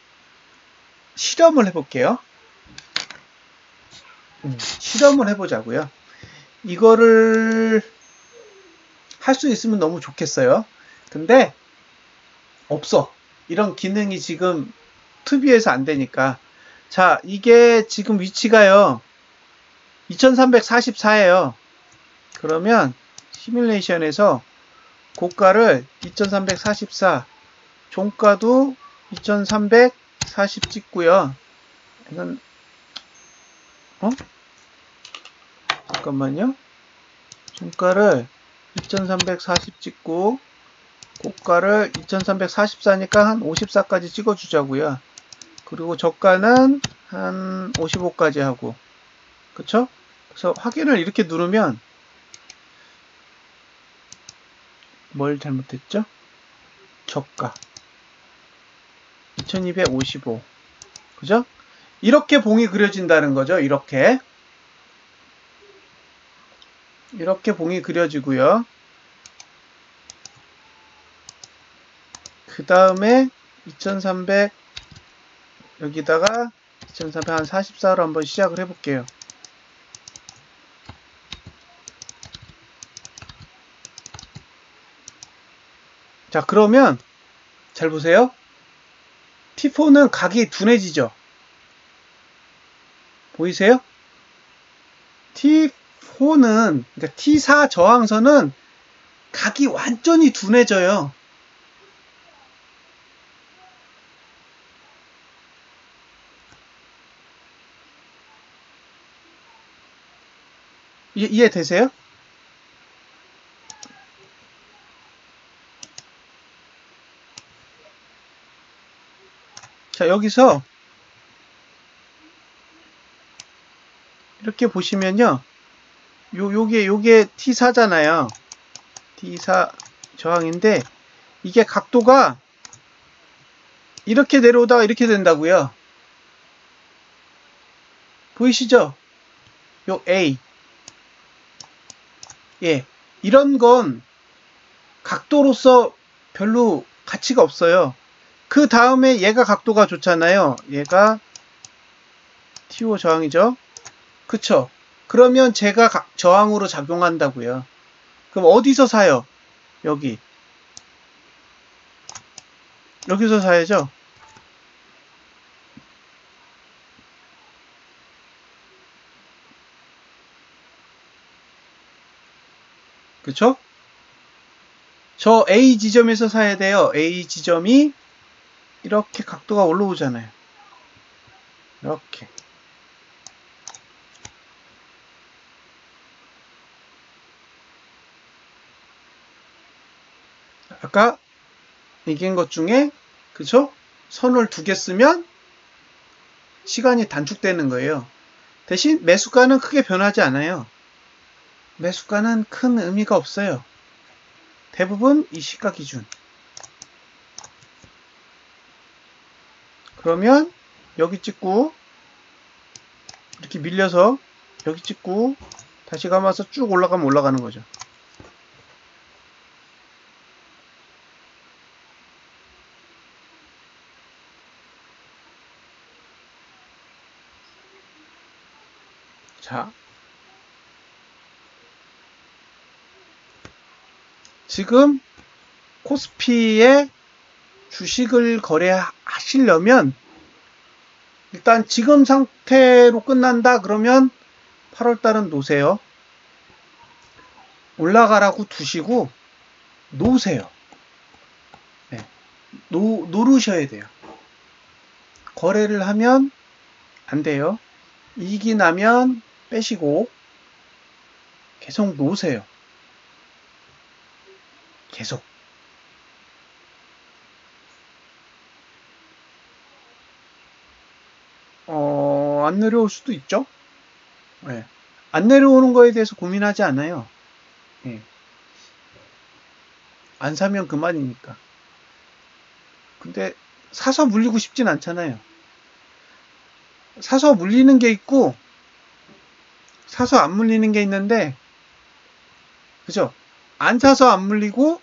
실험을 해볼게요. 실험을 해보자고요. 이거를 할 수 있으면 너무 좋겠어요. 근데 없어. 이런 기능이 지금 투비에서 안 되니까. 자, 이게 지금 위치가요. 2344예요. 그러면 시뮬레이션에서 고가를 2344, 종가도 2340 찍고요. 이건 잠깐만요. 종가를 2340 찍고 고가를 2344니까 한 54까지 찍어주자고요. 그리고 저가는 한 55까지 하고, 그쵸? 그래서 확인을 이렇게 누르면 뭘 잘못했죠? 저가 2255, 그죠? 이렇게 봉이 그려진다는 거죠. 이렇게 봉이 그려지고요. 그 다음에 2300 여기다가 2344로 한번 시작을 해볼게요. 자, 그러면 잘 보세요. T4는 각이 둔해지죠. 보이세요? T4는, 그러니까 T4 저항선은 각이 완전히 둔해져요. 이해되세요? 자, 여기서 이렇게 보시면요. 요게 T4잖아요. T4 저항인데 이게 각도가 이렇게 내려오다가 이렇게 된다고요. 보이시죠? 요 A. 예. 이런 건 각도로서 별로 가치가 없어요. 그 다음에 얘가 각도가 좋잖아요. 얘가 T5 저항이죠. 그쵸? 그러면 제가 저항으로 작용한다고요. 그럼 어디서 사요? 여기서 사야죠. 그쵸? 저 A 지점에서 사야 돼요. A 지점이 이렇게 각도가 올라오잖아요. 이렇게. 아까 얘기한 것 중에, 그쵸? 선을 2개 쓰면 시간이 단축되는 거예요. 대신 매수가는 크게 변하지 않아요. 매수가는 큰 의미가 없어요. 대부분 이 시가 기준. 그러면 여기 찍고 이렇게 밀려서 여기 찍고 다시 감아서 쭉 올라가면 올라가는 거죠. 자, 지금 코스피에 주식을 거래하시려면 일단 지금 상태로 끝난다 그러면 8월달은 놓으세요. 올라가라고 두시고 놓으세요. 네. 놓으셔야 돼요. 거래를 하면 안 돼요. 이익이 나면 빼시고 계속 놓으세요. 계속. 안 내려올 수도 있죠. 네. 안 내려오는 거에 대해서 고민하지 않아요. 네. 안 사면 그만이니까. 근데 사서 물리고 싶진 않잖아요. 사서 물리는 게 있고 사서 안 물리는 게 있는데, 그죠? 안 사서 안 물리고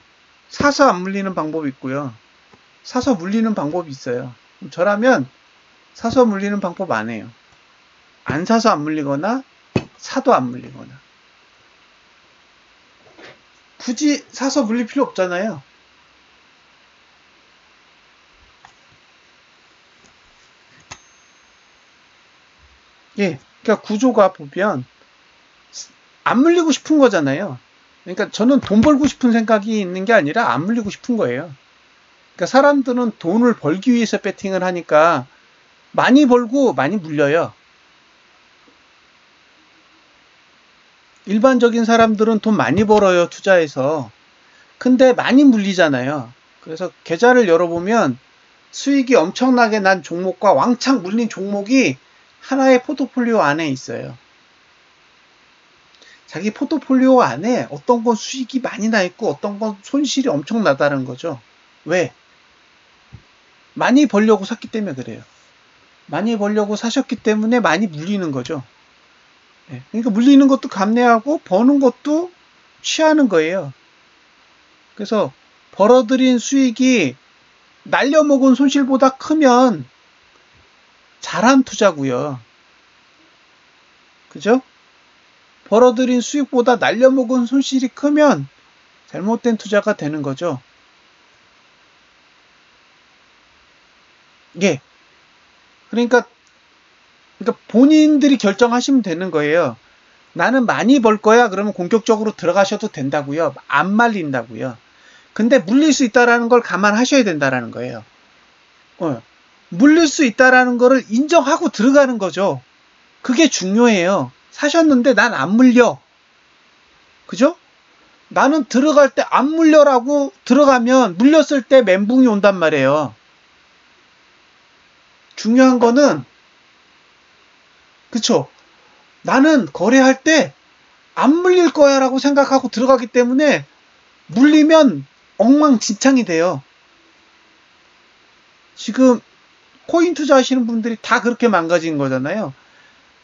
사서 안 물리는 방법이 있고요. 사서 물리는 방법이 있어요. 저라면 사서 물리는 방법 안 해요. 안 사서 안 물리거나 사도 안 물리거나. 굳이 사서 물릴 필요 없잖아요. 예, 그러니까 구조가 보면 안 물리고 싶은 거잖아요. 그러니까 저는 돈 벌고 싶은 생각이 있는 게 아니라 안 물리고 싶은 거예요. 그러니까 사람들은 돈을 벌기 위해서 배팅을 하니까 많이 벌고 많이 물려요. 일반적인 사람들은 돈 많이 벌어요, 투자해서. 근데 많이 물리잖아요. 그래서 계좌를 열어보면 수익이 엄청나게 난 종목과 왕창 물린 종목이 하나의 포트폴리오 안에 있어요. 자기 포트폴리오 안에 어떤 건 수익이 많이 나 있고 어떤 건 손실이 엄청 나다는 거죠. 왜? 많이 벌려고 샀기 때문에 그래요. 많이 벌려고 사셨기 때문에 많이 물리는 거죠. 그러니까 물리는 것도 감내하고 버는 것도 취하는 거예요. 그래서 벌어들인 수익이 날려먹은 손실보다 크면 잘한 투자고요. 그죠? 벌어들인 수익보다 날려먹은 손실이 크면 잘못된 투자가 되는 거죠. 예. 그러니까 본인들이 결정하시면 되는 거예요. 나는 많이 벌 거야. 그러면 공격적으로 들어가셔도 된다고요. 안 말린다고요. 근데 물릴 수 있다라는 걸 감안하셔야 된다라는 거예요. 물릴 수 있다라는 거를 인정하고 들어가는 거죠. 그게 중요해요. 사셨는데 난 안 물려. 그죠? 나는 들어갈 때 안 물려라고 들어가면 물렸을 때 멘붕이 온단 말이에요. 중요한 거는 그쵸? 나는 거래할 때 안 물릴 거야 라고 생각하고 들어가기 때문에 물리면 엉망진창이 돼요. 지금 코인 투자하시는 분들이 다 그렇게 망가진 거잖아요.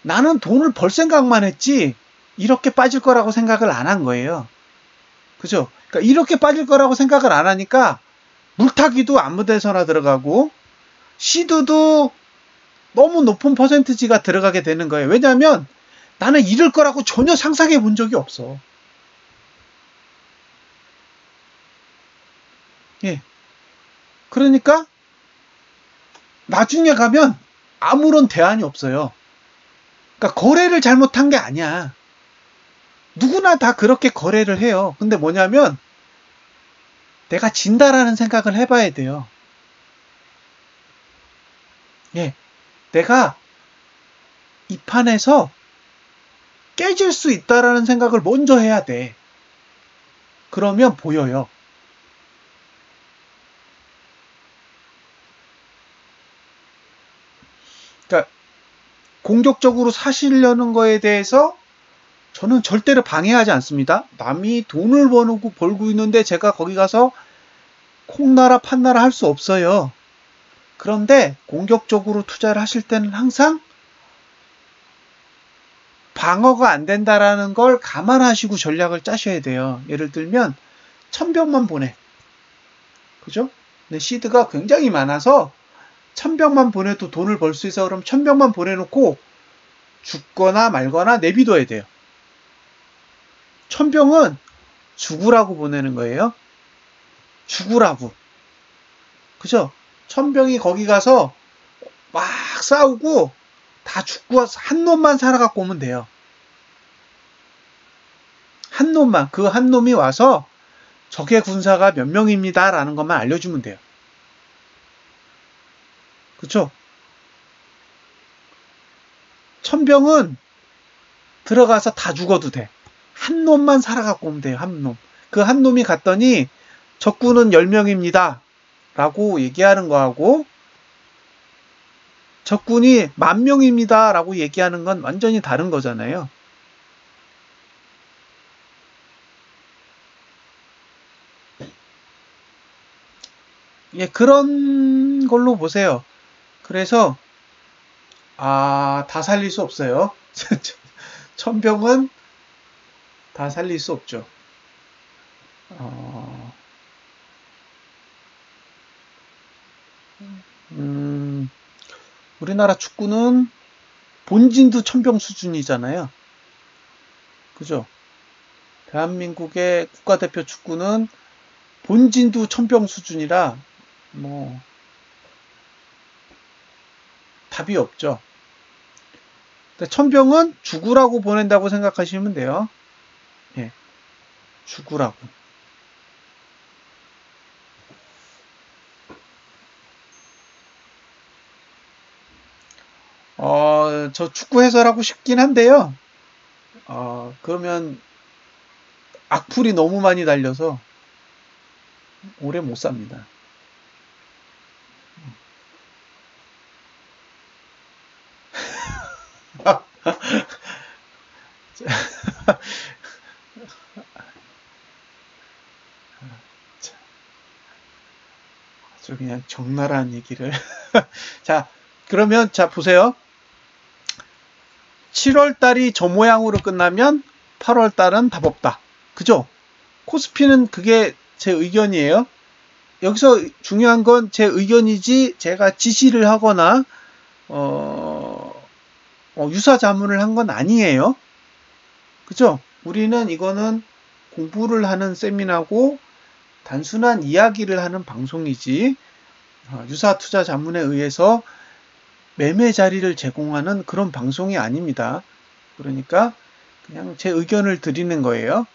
나는 돈을 벌 생각만 했지 이렇게 빠질 거라고 생각을 안 한 거예요. 그죠? 그러니까 이렇게 빠질 거라고 생각을 안 하니까 물타기도 아무 데서나 들어가고 시드도 너무 높은 퍼센티지가 들어가게 되는 거예요. 왜냐하면 나는 이럴 거라고 전혀 상상해 본 적이 없어. 예. 그러니까 나중에 가면 아무런 대안이 없어요. 그러니까 거래를 잘못한 게 아니야. 누구나 다 그렇게 거래를 해요. 근데 뭐냐면 내가 진다라는 생각을 해봐야 돼요. 예. 내가 이 판에서 깨질 수 있다라는 생각을 먼저 해야 돼. 그러면 보여요. 그러니까 공격적으로 사시려는 거에 대해서 저는 절대로 방해하지 않습니다. 남이 돈을 벌고 있는데 제가 거기 가서 콩나라 판나라 할 수 없어요. 그런데 공격적으로 투자를 하실 때는 항상 방어가 안 된다라는 걸 감안하시고 전략을 짜셔야 돼요. 예를 들면 1000병만 보내. 그죠? 근데 시드가 굉장히 많아서 1000병만 보내도 돈을 벌 수 있어. 그럼 1000병만 보내놓고 죽거나 말거나 내비둬야 돼요. 1000병은 죽으라고 보내는 거예요. 죽으라고. 그죠? 천병이 거기 가서 막 싸우고 다 죽고 와서 한 놈만 살아갖고 오면 돼요. 한 놈만, 그 한 놈이 와서 적의 군사가 몇 명입니다 라는 것만 알려주면 돼요. 그쵸? 천병은 들어가서 다 죽어도 돼. 한 놈만 살아갖고 오면 돼요. 한 놈. 그 한 놈이 갔더니 적군은 10명입니다 라고 얘기하는 거하고 적군이 10,000명입니다 라고 얘기하는 건 완전히 다른 거잖아요. 예, 그런 걸로 보세요. 그래서 다 살릴 수 없어요. 천병은 다 살릴 수 없죠. 우리나라 축구는 본진도 천병 수준이잖아요. 그죠? 대한민국의 국가대표 축구는 본진도 천병 수준이라 뭐 답이 없죠. 천병은 죽으라고 보낸다고 생각하시면 돼요. 예, 죽으라고. 저 축구 해설하고 싶긴 한데요. 그러면 악플이 너무 많이 달려서 오래 못 삽니다. 아주 그냥 적나라한 얘기를. 자, 그러면 자 보세요. 7월달이 저 모양으로 끝나면 8월달은 답 없다. 그죠? 코스피는 그게 제 의견이에요. 여기서 중요한 건 제 의견이지 제가 지시를 하거나 유사 자문을 한 건 아니에요. 그죠? 우리는 이거는 공부를 하는 세미나고 단순한 이야기를 하는 방송이지 유사 투자 자문에 의해서 매매 자리를 제공하는 그런 방송이 아닙니다. 그러니까 그냥 제 의견을 드리는 거예요.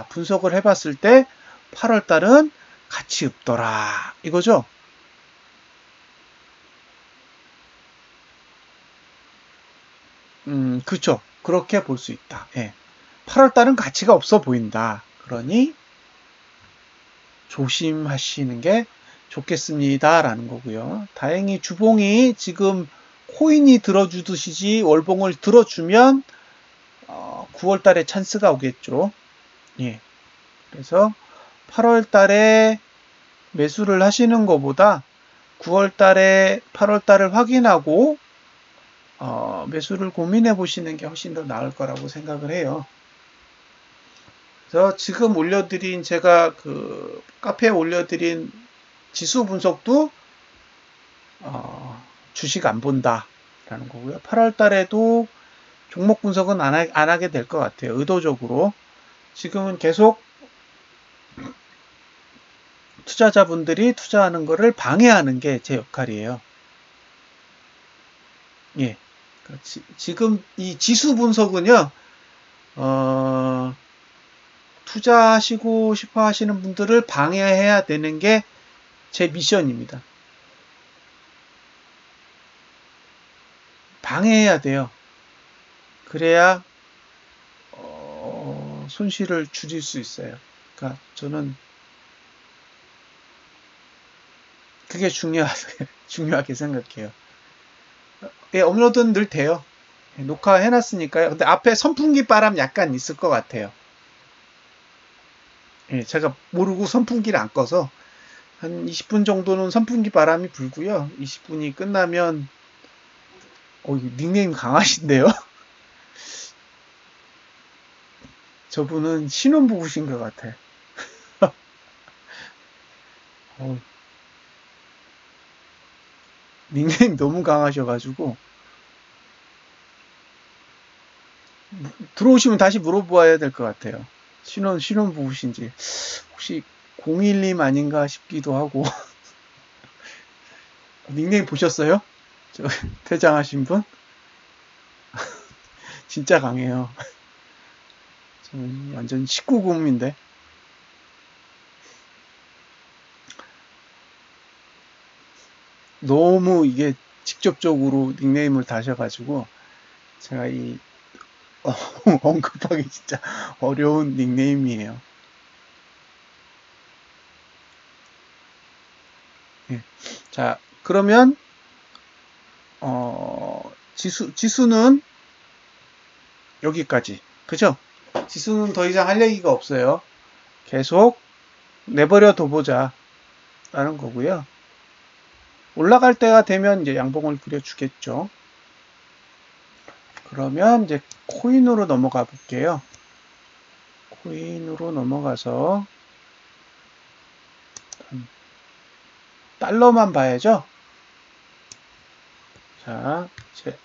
분석을 해봤을 때 8월달은 가치 없더라 이거죠. 그렇죠. 그렇게 볼 수 있다. 예. 8월달은 가치가 없어 보인다. 그러니 조심하시는 게 좋겠습니다 라는 거고요. 다행히 주봉이 지금 코인이 들어주듯이 월봉을 들어주면 9월달에 찬스가 오겠죠. 예. 그래서 8월달에 매수를 하시는 것보다 9월달에 8월달을 확인하고 매수를 고민해 보시는 게 훨씬 더 나을 거라고 생각을 해요. 그래서 지금 올려드린 제가 그 카페에 올려드린 지수 분석도 주식 안 본다 라는 거고요. 8월 달에도 종목 분석은 안 하게 될 것 같아요. 의도적으로. 지금은 계속 투자자분들이 투자하는 거를 방해하는 게 제 역할이에요. 예. 지금 이 지수 분석은요, 투자하시고 싶어 하시는 분들을 방해해야 되는 게 제 미션입니다. 방해해야 돼요. 그래야 손실을 줄일 수 있어요. 그러니까 저는 그게 중요하게 생각해요. 예, 업로드는 늘 돼요. 예, 녹화해놨으니까요. 근데 앞에 선풍기 바람 약간 있을 것 같아요. 예, 제가 모르고 선풍기를 안 꺼서 한 20분 정도는 선풍기 바람이 불고요. 20분이 끝나면 닉네임 강하신데요. 저분은 신혼부부신 것 같아. 닉네임 너무 강하셔가지고 들어오시면 다시 물어보아야 될 것 같아요. 신혼부부신지 혹시 012 아닌가 싶기도 하고. 닉네임 보셨어요? 저 퇴장하신 분? 진짜 강해요. 저는 완전 19금인데. 너무 이게 직접적으로 닉네임을 다셔가지고 제가 이 언급하기 진짜 어려운 닉네임이에요. 네. 자, 그러면 지수는 여기까지. 그죠? 지수는 더 이상 할 얘기가 없어요. 계속 내버려 둬보자 라는 거고요. 올라갈 때가 되면 이제 양봉을 그려주겠죠. 그러면 이제 코인으로 넘어가 볼게요. 코인으로 넘어가서 달러만 봐야죠. 자, 이제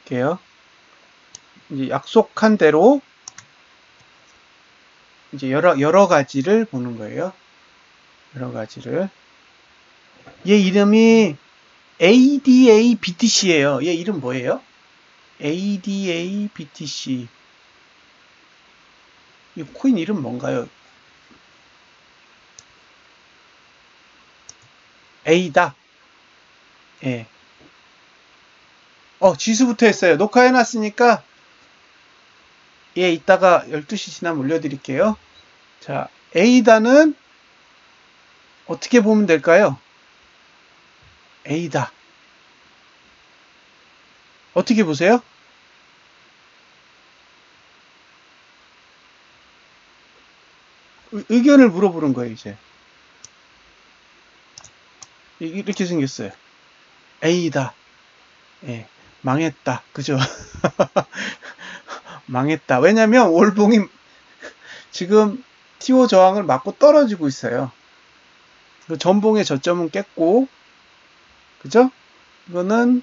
볼게요. 이제 약속한 대로 이제 여러 가지를 보는 거예요. 여러 가지를. 얘 이름이 ADA BTC예요. 얘 이름 뭐예요? ADA BTC. 이 코인 이름 뭔가요? A다. 예. 지수부터 했어요. 녹화해놨으니까 예, 이따가 12시 지나면 올려드릴게요. 자, A다는 어떻게 보면 될까요? A다. 어떻게 보세요? 의견을 물어보는 거예요, 이제. 이렇게 생겼어요. A다. 예, 망했다. 그죠? 망했다. 왜냐면 월봉이 지금 T5 저항을 맞고 떨어지고 있어요. 그 전봉의 저점은 깼고, 그죠? 이거는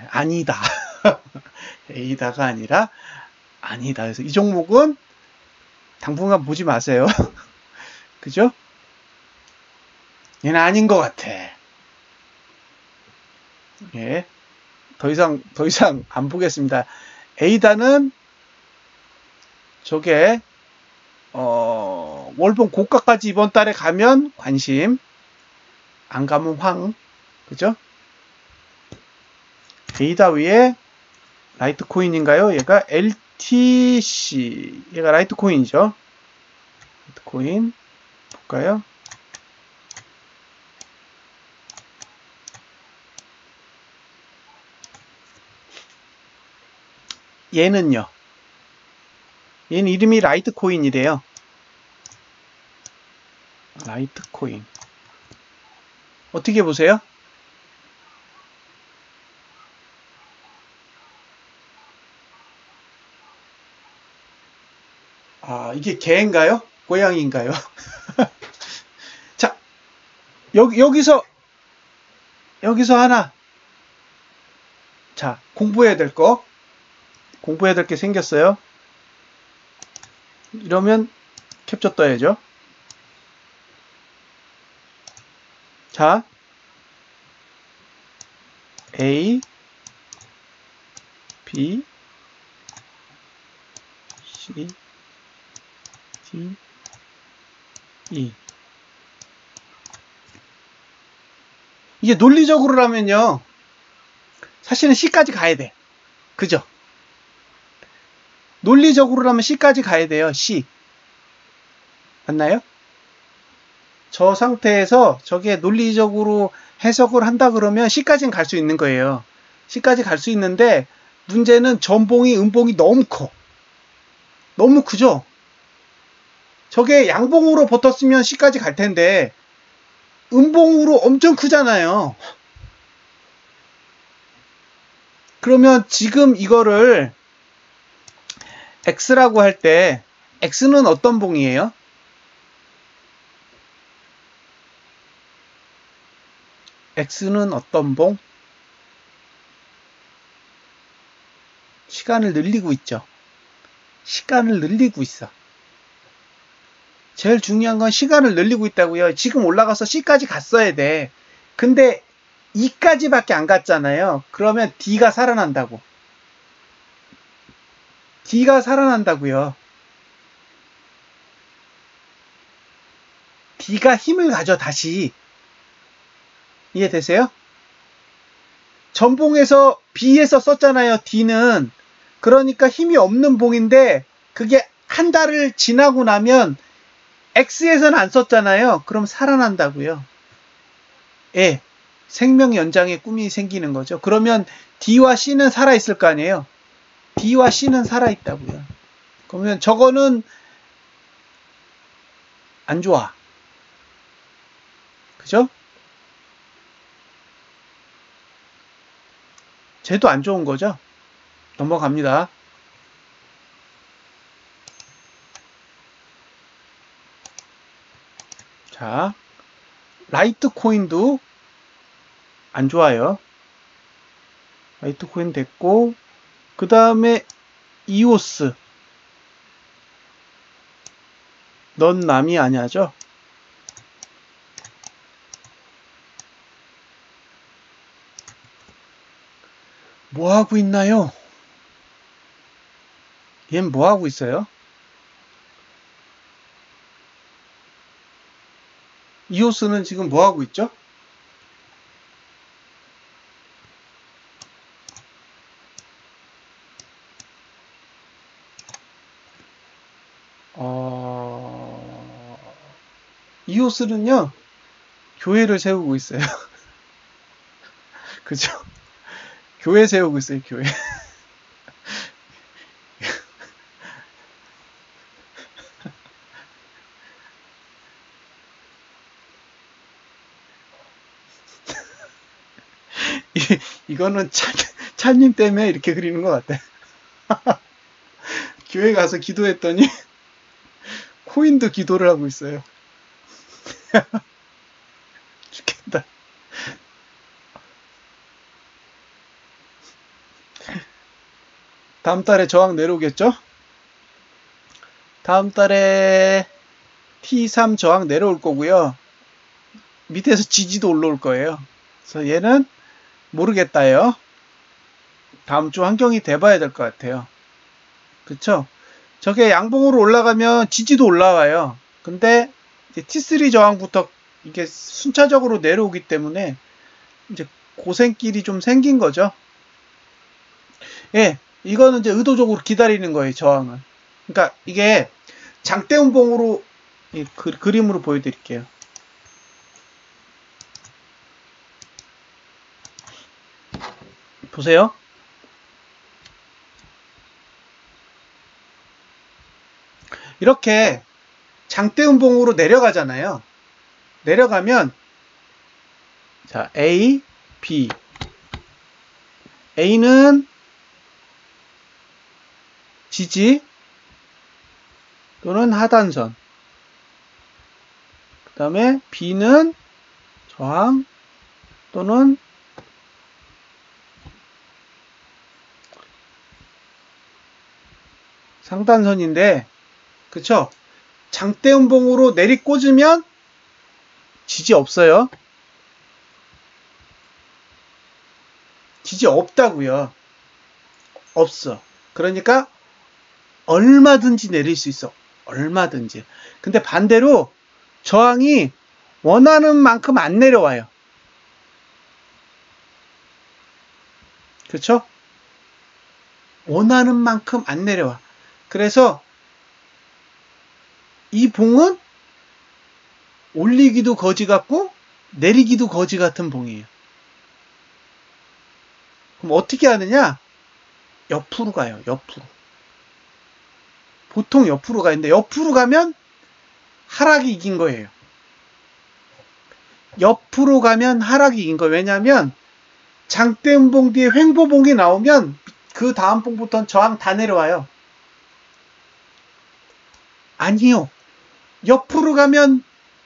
아니다. A다가 아니라 아니다. 그래서 이 종목은 당분간 보지 마세요. 그죠? 얘는 아닌 것 같아. 예. 더 이상 안 보겠습니다. A다는 저게 월봉 고가까지 이번 달에 가면 관심, 안 가면 황. 그죠? A다 위에 라이트코인인가요? 얘가 LTC. 얘가 라이트코인이죠. 라이트코인 볼까요? 얘는요. 얘는 이름이 라이트코인이래요. 라이트코인. 어떻게 보세요? 아, 이게 개인가요? 고양이인가요? 자, 여기서 하나. 자, 공부해야 될 게 생겼어요. 이러면 캡처 떠야죠. 자, A, B, C, D, E. 이게 논리적으로라면요. 사실은 C까지 가야 돼. 그죠? 논리적으로라면 C까지 가야 돼요. C. 맞나요? 저 상태에서 저게 논리적으로 해석을 한다 그러면 C까지는 갈 수 있는 거예요. C까지 갈 수 있는데 문제는 전봉이 음봉이 너무 커. 너무 크죠? 저게 양봉으로 붙었으면 C까지 갈 텐데 음봉으로 엄청 크잖아요. 그러면 지금 이거를 X라고 할 때 X는 어떤 봉이에요? X는 어떤 봉? 시간을 늘리고 있죠. 시간을 늘리고 있어. 제일 중요한 건 시간을 늘리고 있다고요. 지금 올라가서 C까지 갔어야 돼. 근데 E까지밖에 안 갔잖아요. 그러면 D가 살아난다고. D가 살아난다고요. D가 힘을 가져 다시. 이해되세요? 전봉에서 B에서 썼잖아요. D는. 그러니까 힘이 없는 봉인데 그게 한 달을 지나고 나면 X에서는 안 썼잖아요. 그럼 살아난다고요. 예. 생명 연장의 꿈이 생기는 거죠. 그러면 D와 C는 살아있을 거 아니에요. D와 C는 살아있다고요. 그러면 저거는 안 좋아. 그죠? 쟤도 안 좋은 거죠. 넘어갑니다. 자, 라이트코인도 안 좋아요. 라이트코인 됐고, 그 다음에 이오스. 넌 남이 아니야죠? 뭐 하고 있나요? 얜 뭐 하고 있어요? 이오스는 지금 뭐 하고 있죠? 이오스는요, 교회를 세우고 있어요. 그죠? 교회 세우고 있어요, 교회. 이거는 찬님 때문에 이렇게 그리는 것 같아. 교회 가서 기도했더니 코인도 기도를 하고 있어요. 죽겠다. 다음 달에 저항 내려오겠죠? 다음 달에 T3 저항 내려올 거고요. 밑에서 지지도 올라올 거예요. 그래서 얘는 모르겠다요. 다음 주 환경이 돼봐야 될 것 같아요. 그쵸? 저게 양봉으로 올라가면 지지도 올라와요. 근데 이제 T3 저항부터 이게 순차적으로 내려오기 때문에 이제 고생길이 좀 생긴 거죠. 예, 이거는 이제 의도적으로 기다리는 거예요, 저항을. 그러니까 이게 장대운봉으로 그림으로 보여드릴게요. 보세요. 이렇게 장대운봉으로 내려가잖아요. 내려가면 자, A, B. A는 지지 또는 하단선. 그 다음에 B는 저항 또는 상단선인데, 그쵸? 장대음봉으로 내리꽂으면 지지 없어요. 지지 없다고요. 없어. 그러니까 얼마든지 내릴 수 있어. 얼마든지. 근데 반대로 저항이 원하는 만큼 안 내려와요. 그렇죠? 원하는 만큼 안 내려와. 그래서 이 봉은 올리기도 거지 같고 내리기도 거지 같은 봉이에요. 그럼 어떻게 하느냐? 옆으로 가요. 옆으로. 보통 옆으로 가는데 옆으로 가면 하락이 이긴 거예요. 옆으로 가면 하락이 이긴 거예요. 왜냐하면 장대음봉 뒤에 횡보봉이 나오면 그 다음 봉부터는 저항 다 내려와요. 아니요. 옆으로 가면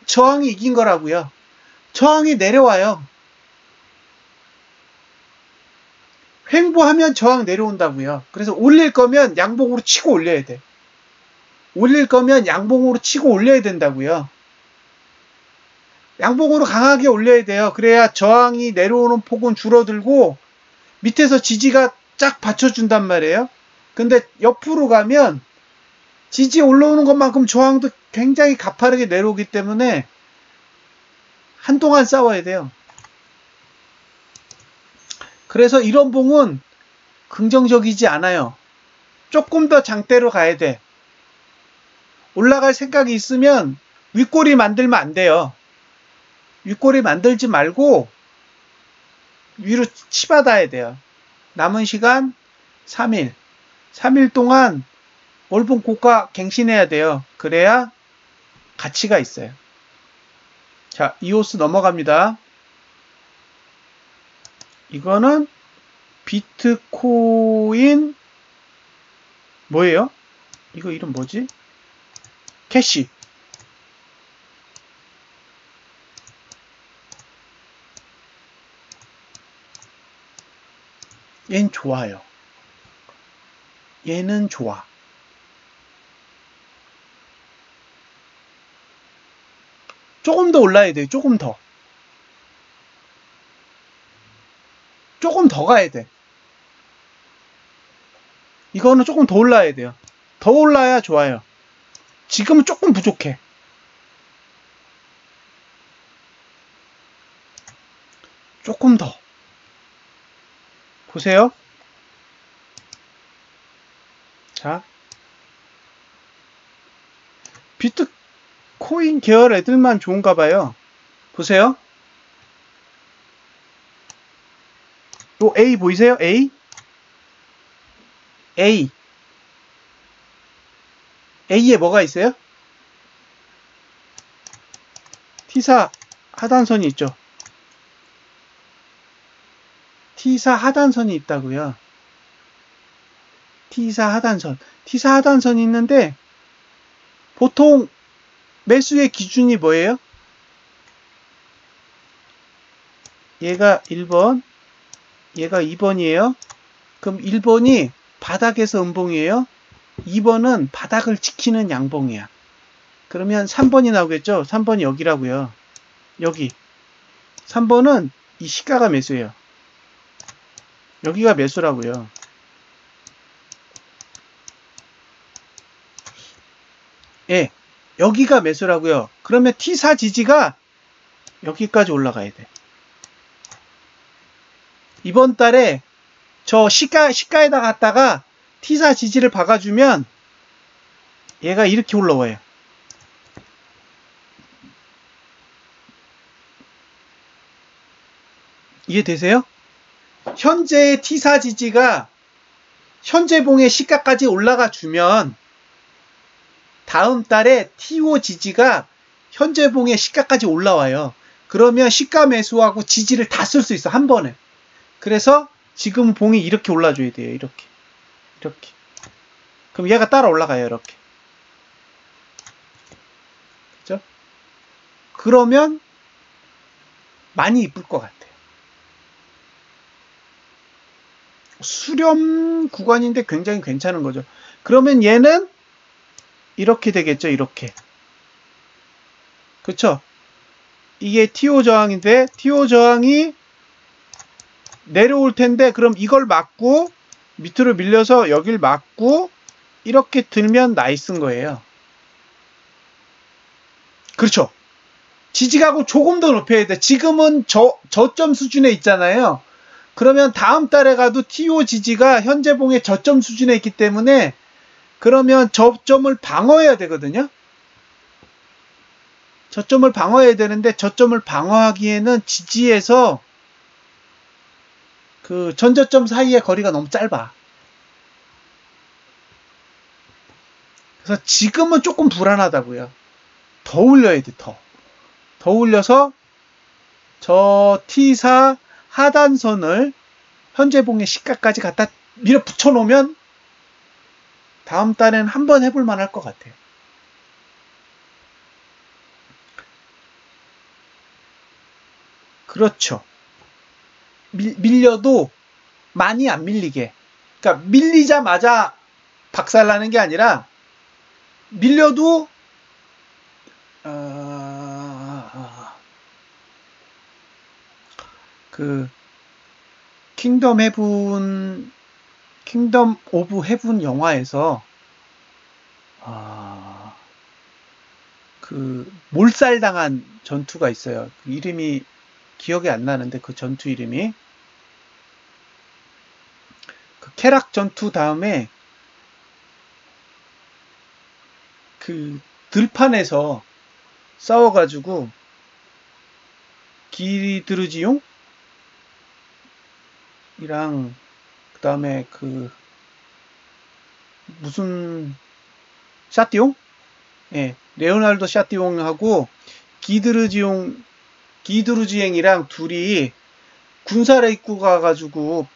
저항이 이긴 거라고요. 저항이 내려와요. 횡보하면 저항 내려온다고요. 그래서 올릴 거면 양봉으로 치고 올려야 돼. 올릴 거면 양봉으로 치고 올려야 된다고요. 양봉으로 강하게 올려야 돼요. 그래야 저항이 내려오는 폭은 줄어들고 밑에서 지지가 쫙 받쳐준단 말이에요. 근데 옆으로 가면 지지 올라오는 것만큼 저항도 굉장히 가파르게 내려오기 때문에 한동안 싸워야 돼요. 그래서 이런 봉은 긍정적이지 않아요. 조금 더 장대로 가야 돼. 올라갈 생각이 있으면 윗꼬리 만들면 안 돼요. 윗꼬리 만들지 말고 위로 치받아야 돼요. 남은 시간 3일. 3일 동안 월봉 고가 갱신해야 돼요. 그래야 가치가 있어요. 자, 이오스 넘어갑니다. 이거는 비트코인 뭐예요? 이거 이름 뭐지? 캐시. 얘는 좋아요. 얘는 좋아. 조금 더 올라야 돼요. 조금 더. 조금 더 가야 돼. 이거는 조금 더 올라야 돼요. 더 올라야 좋아요. 지금은 조금 부족해. 조금 더. 보세요. 자. 비트코인 계열 애들만 좋은가 봐요. 보세요. 요 A 보이세요? A? A. A에 뭐가 있어요? T4 하단선이 있죠. T4 하단선이 있다고요. T4 하단선. T4 하단선이 있는데 보통 매수의 기준이 뭐예요? 얘가 1번, 얘가 2번이에요. 그럼 1번이 바닥에서 음봉이에요. 2번은 바닥을 지키는 양봉이야. 그러면 3번이 나오겠죠? 3번이 여기라고요. 여기. 3번은 이 시가가 매수예요. 여기가 매수라고요. 예, 여기가 매수라고요. 그러면 T4 지지가 여기까지 올라가야 돼. 이번 달에 저 시가에다 갖다가 T4 지지를 박아주면 얘가 이렇게 올라와요. 이해되세요? 현재의 T4 지지가 현재봉의 시가까지 올라가 주면 다음 달에 T5 지지가 현재봉의 시가까지 올라와요. 그러면 시가 매수하고 지지를 다 쓸 수 있어, 한 번에. 그래서 지금 봉이 이렇게 올라줘야 돼요. 이렇게. 이렇게. 그럼 얘가 따라 올라가요. 이렇게. 그죠? 그러면 많이 이쁠 것 같아요. 수렴 구간인데 굉장히 괜찮은 거죠. 그러면 얘는 이렇게 되겠죠. 이렇게. 그쵸? 이게 TO 저항인데 TO 저항이 내려올 텐데 그럼 이걸 막고 밑으로 밀려서 여길 막고 이렇게 들면 나이스인 거예요. 그렇죠. 지지가고 조금 더 높여야 돼. 지금은 저점 수준에 있잖아요. 그러면 다음 달에 가도 TO 지지가 현재봉의 저점 수준에 있기 때문에 그러면 저점을 방어해야 되거든요. 저점을 방어해야 되는데 저점을 방어하기에는 지지에서 그 전저점 사이의 거리가 너무 짧아. 그래서 지금은 조금 불안하다고요. 더 올려야 돼, 더. 더 올려서 저 T4 하단선을 현재봉의 시가까지 갖다 밀어붙여 놓으면 다음 달에는 한번 해볼 만할 것 같아요. 그렇죠. 밀려도 많이 안 밀리게. 그러니까 밀리자마자 박살나는 게 아니라 밀려도 그 킹덤 오브 헤븐 영화에서 그 몰살당한 전투가 있어요. 그 이름이 기억이 안 나는데 그 전투 이름이 그 케락 전투 다음에 그 들판에서 싸워가지고 기드르지용 이랑 그 다음에 그 무슨 샤띠용? 예, 레오날도 샤띠용하고 기드르지행이랑 둘이 군사를 입고 가가지고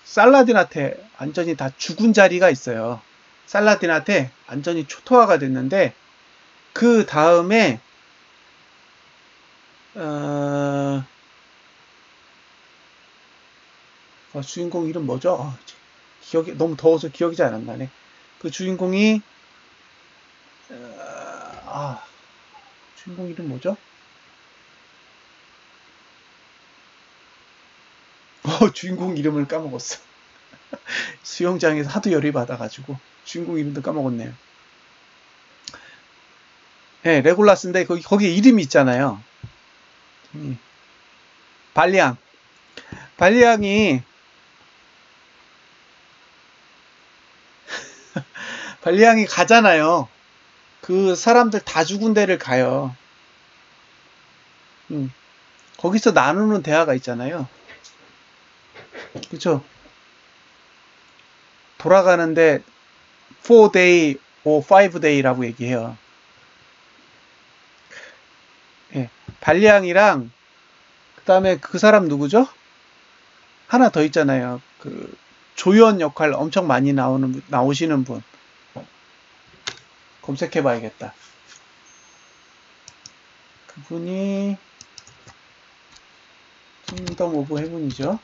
살라딘한테 완전히 다 죽은 자리가 있어요. 살라딘한테 완전히 초토화가 됐는데 그 다음에 주인공 이름 뭐죠? 기억이 너무 더워서 기억이 잘 안 나네. 그 주인공이 주인공 이름 뭐죠? 주인공 이름을 까먹었어. 수영장에서 하도 열이 받아가지고 주인공 이름도 까먹었네요. 네, 레골라스인데 거기 이름이 있잖아요. 발리앙이 가잖아요. 그 사람들 다 죽은 데를 가요. 거기서 나누는 대화가 있잖아요. 그쵸? 돌아가는데 4day or 5day라고 얘기해요. 예, 발리앙이랑 그 다음에 그 사람 누구죠? 하나 더 있잖아요. 그 조연 역할 엄청 많이 나오시는 분. 검색해봐야겠다. 그분이 킹덤 오브 헤븐이죠.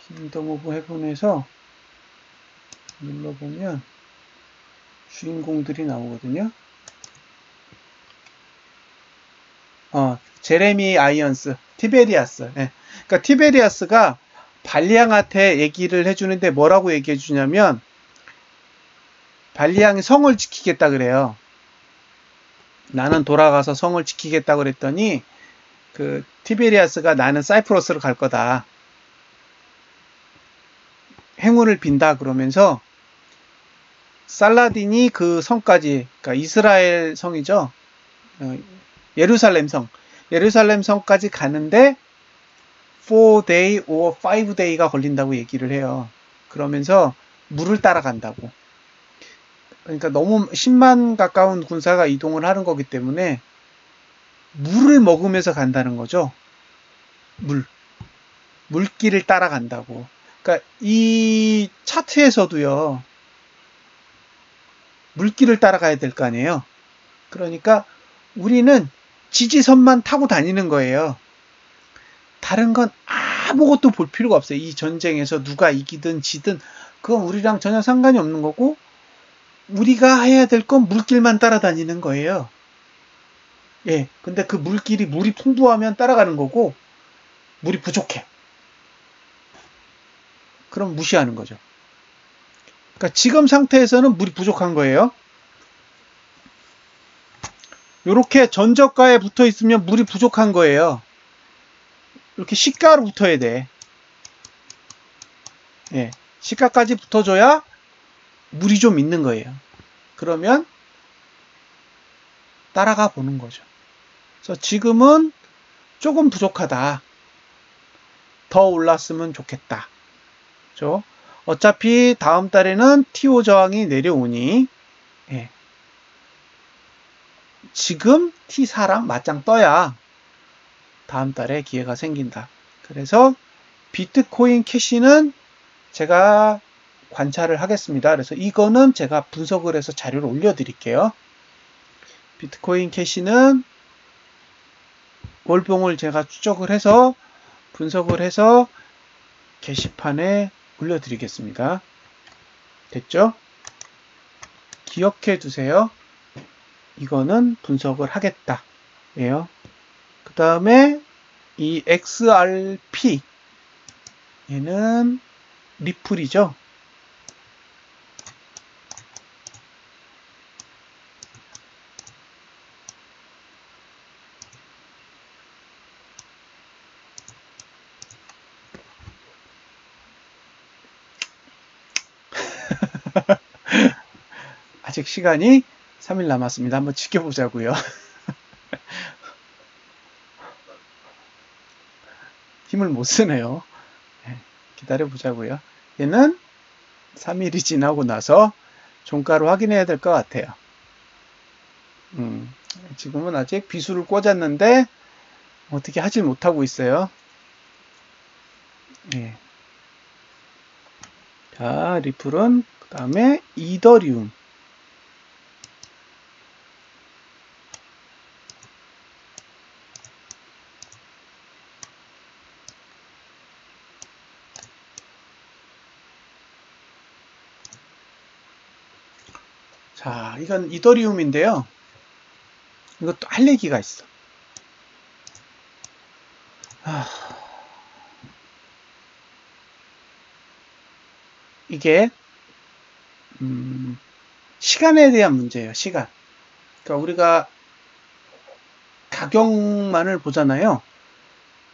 킹덤 오브 헤븐에서 눌러보면 주인공들이 나오거든요. 제레미 아이언스, 티베리아스. 네. 그러니까 티베리아스가 발리앙한테 얘기를 해주는데 뭐라고 얘기해 주냐면 발리앙이 성을 지키겠다 그래요. 나는 돌아가서 성을 지키겠다 그랬더니 그 티베리아스가 나는 사이프러스로 갈 거다. 행운을 빈다 그러면서 살라딘이 그 성까지, 그러니까 이스라엘 성이죠. 예루살렘 성까지 가는데 4day or 5day가 걸린다고 얘기를 해요. 그러면서 물을 따라간다고. 그러니까 너무 10만 가까운 군사가 이동을 하는 거기 때문에 물을 먹으면서 간다는 거죠. 물길을 따라간다고. 그러니까 이 차트에서도요. 물길을 따라가야 될 거 아니에요. 그러니까 우리는 지지선만 타고 다니는 거예요. 다른 건 아무것도 볼 필요가 없어요. 이 전쟁에서 누가 이기든 지든 그건 우리랑 전혀 상관이 없는 거고 우리가 해야 될 건 물길만 따라다니는 거예요. 예, 근데 그 물이 풍부하면 따라가는 거고 물이 부족해. 그럼 무시하는 거죠. 그러니까 지금 상태에서는 물이 부족한 거예요. 이렇게 전저가에 붙어 있으면 물이 부족한 거예요. 이렇게 시가로 붙어야 돼. 예, 시가까지 붙어줘야 물이 좀 있는 거예요. 그러면 따라가 보는 거죠. 그래서 지금은 조금 부족하다. 더 올랐으면 좋겠다. 그렇죠? 어차피 다음 달에는 TO 저항이 내려오니 예. 지금 T4랑 맞짱 떠야 다음 달에 기회가 생긴다. 그래서 비트코인 캐시는 제가 관찰을 하겠습니다. 그래서 이거는 제가 분석을 해서 자료를 올려드릴게요. 비트코인 캐시는 월봉을 제가 추적을 해서 분석을 해서 게시판에 올려드리겠습니다. 됐죠? 기억해 두세요. 이거는 분석을 하겠다. 예요. 그 다음에 이 XRP 얘는 리플이죠. 아직 시간이 3일 남았습니다. 한번 지켜보자고요. 힘을 못 쓰네요. 기다려보자고요. 얘는 3일이 지나고 나서 종가로 확인해야 될 것 같아요. 지금은 아직 비수를 꽂았는데 어떻게 하질 못하고 있어요. 예. 자, 리플은 그 다음에 이더리움. 자, 이건 이더리움인데요. 이것도 할 얘기가 있어. 이게 시간에 대한 문제예요. 시간. 그러니까 우리가 가격만을 보잖아요.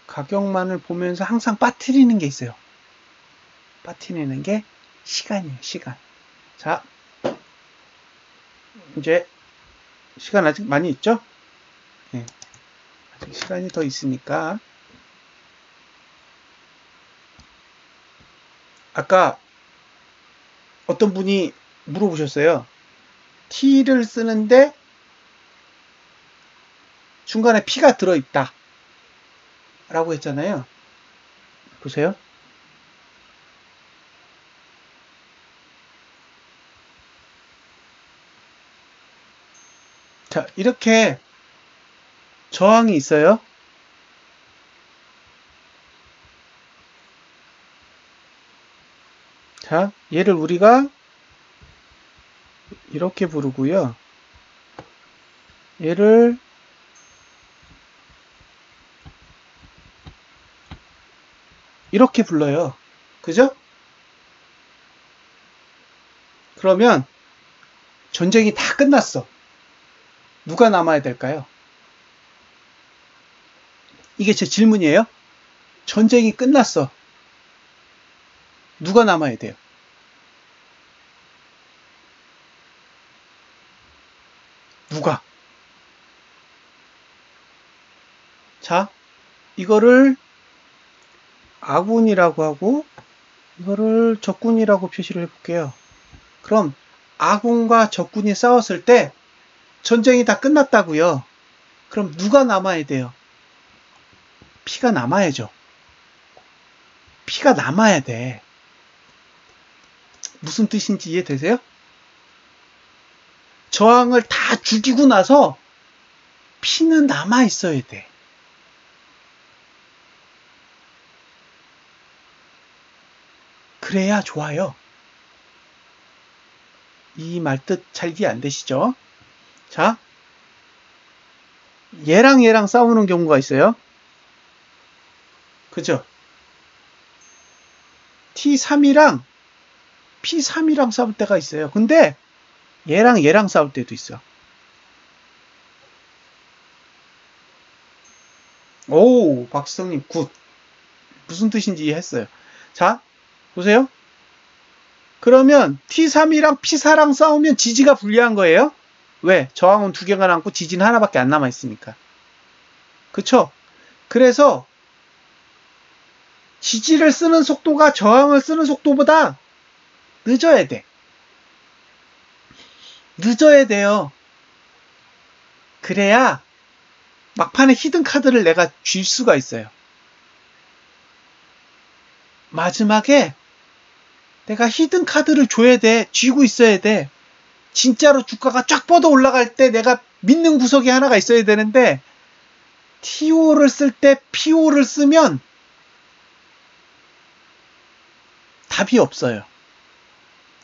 가격만을 보면서 항상 빠뜨리는 게 있어요. 빠뜨리는 게 시간이에요. 시간. 자, 이제 시간 아직 많이 있죠? 네. 아직 시간이 더 있으니까 아까 어떤 분이 물어보셨어요. T를 쓰는데 중간에 P가 들어있다 라고 했잖아요. 보세요. 자, 이렇게 저항이 있어요. 자, 얘를 우리가 이렇게 부르고요. 얘를 이렇게 불러요. 그죠? 그러면 전쟁이 다 끝났어. 누가 남아야 될까요? 이게 제 질문이에요. 전쟁이 끝났어. 누가 남아야 돼요? 누가? 자, 이거를 아군이라고 하고 이거를 적군이라고 표시를 해볼게요. 그럼 아군과 적군이 싸웠을 때 전쟁이 다 끝났다고요. 그럼 누가 남아야 돼요? 피가 남아야죠. 피가 남아야 돼. 무슨 뜻인지 이해되세요? 저항을 다 죽이고 나서 피는 남아 있어야 돼. 그래야 좋아요. 이 말뜻 잘 이해 안 되시죠? 자, 얘랑 싸우는 경우가 있어요. 그죠? T3이랑 P3이랑 싸울 때가 있어요. 근데 얘랑 싸울 때도 있어. 오, 박수성님 굿. 무슨 뜻인지 이해했어요. 자, 보세요. 그러면 T3이랑 P4랑 싸우면 지지가 불리한 거예요. 왜? 저항은 두 개가 남고 지지는 하나밖에 안 남아있으니까. 그쵸? 그래서 지지를 쓰는 속도가 저항을 쓰는 속도보다 늦어야 돼. 늦어야 돼요. 그래야 막판에 히든 카드를 내가 쥘 수가 있어요. 마지막에 내가 히든 카드를 줘야 돼. 쥐고 있어야 돼. 진짜로 주가가 쫙 뻗어 올라갈 때 내가 믿는 구석이 하나가 있어야 되는데 TO를 쓸 때 PO를 쓰면 답이 없어요.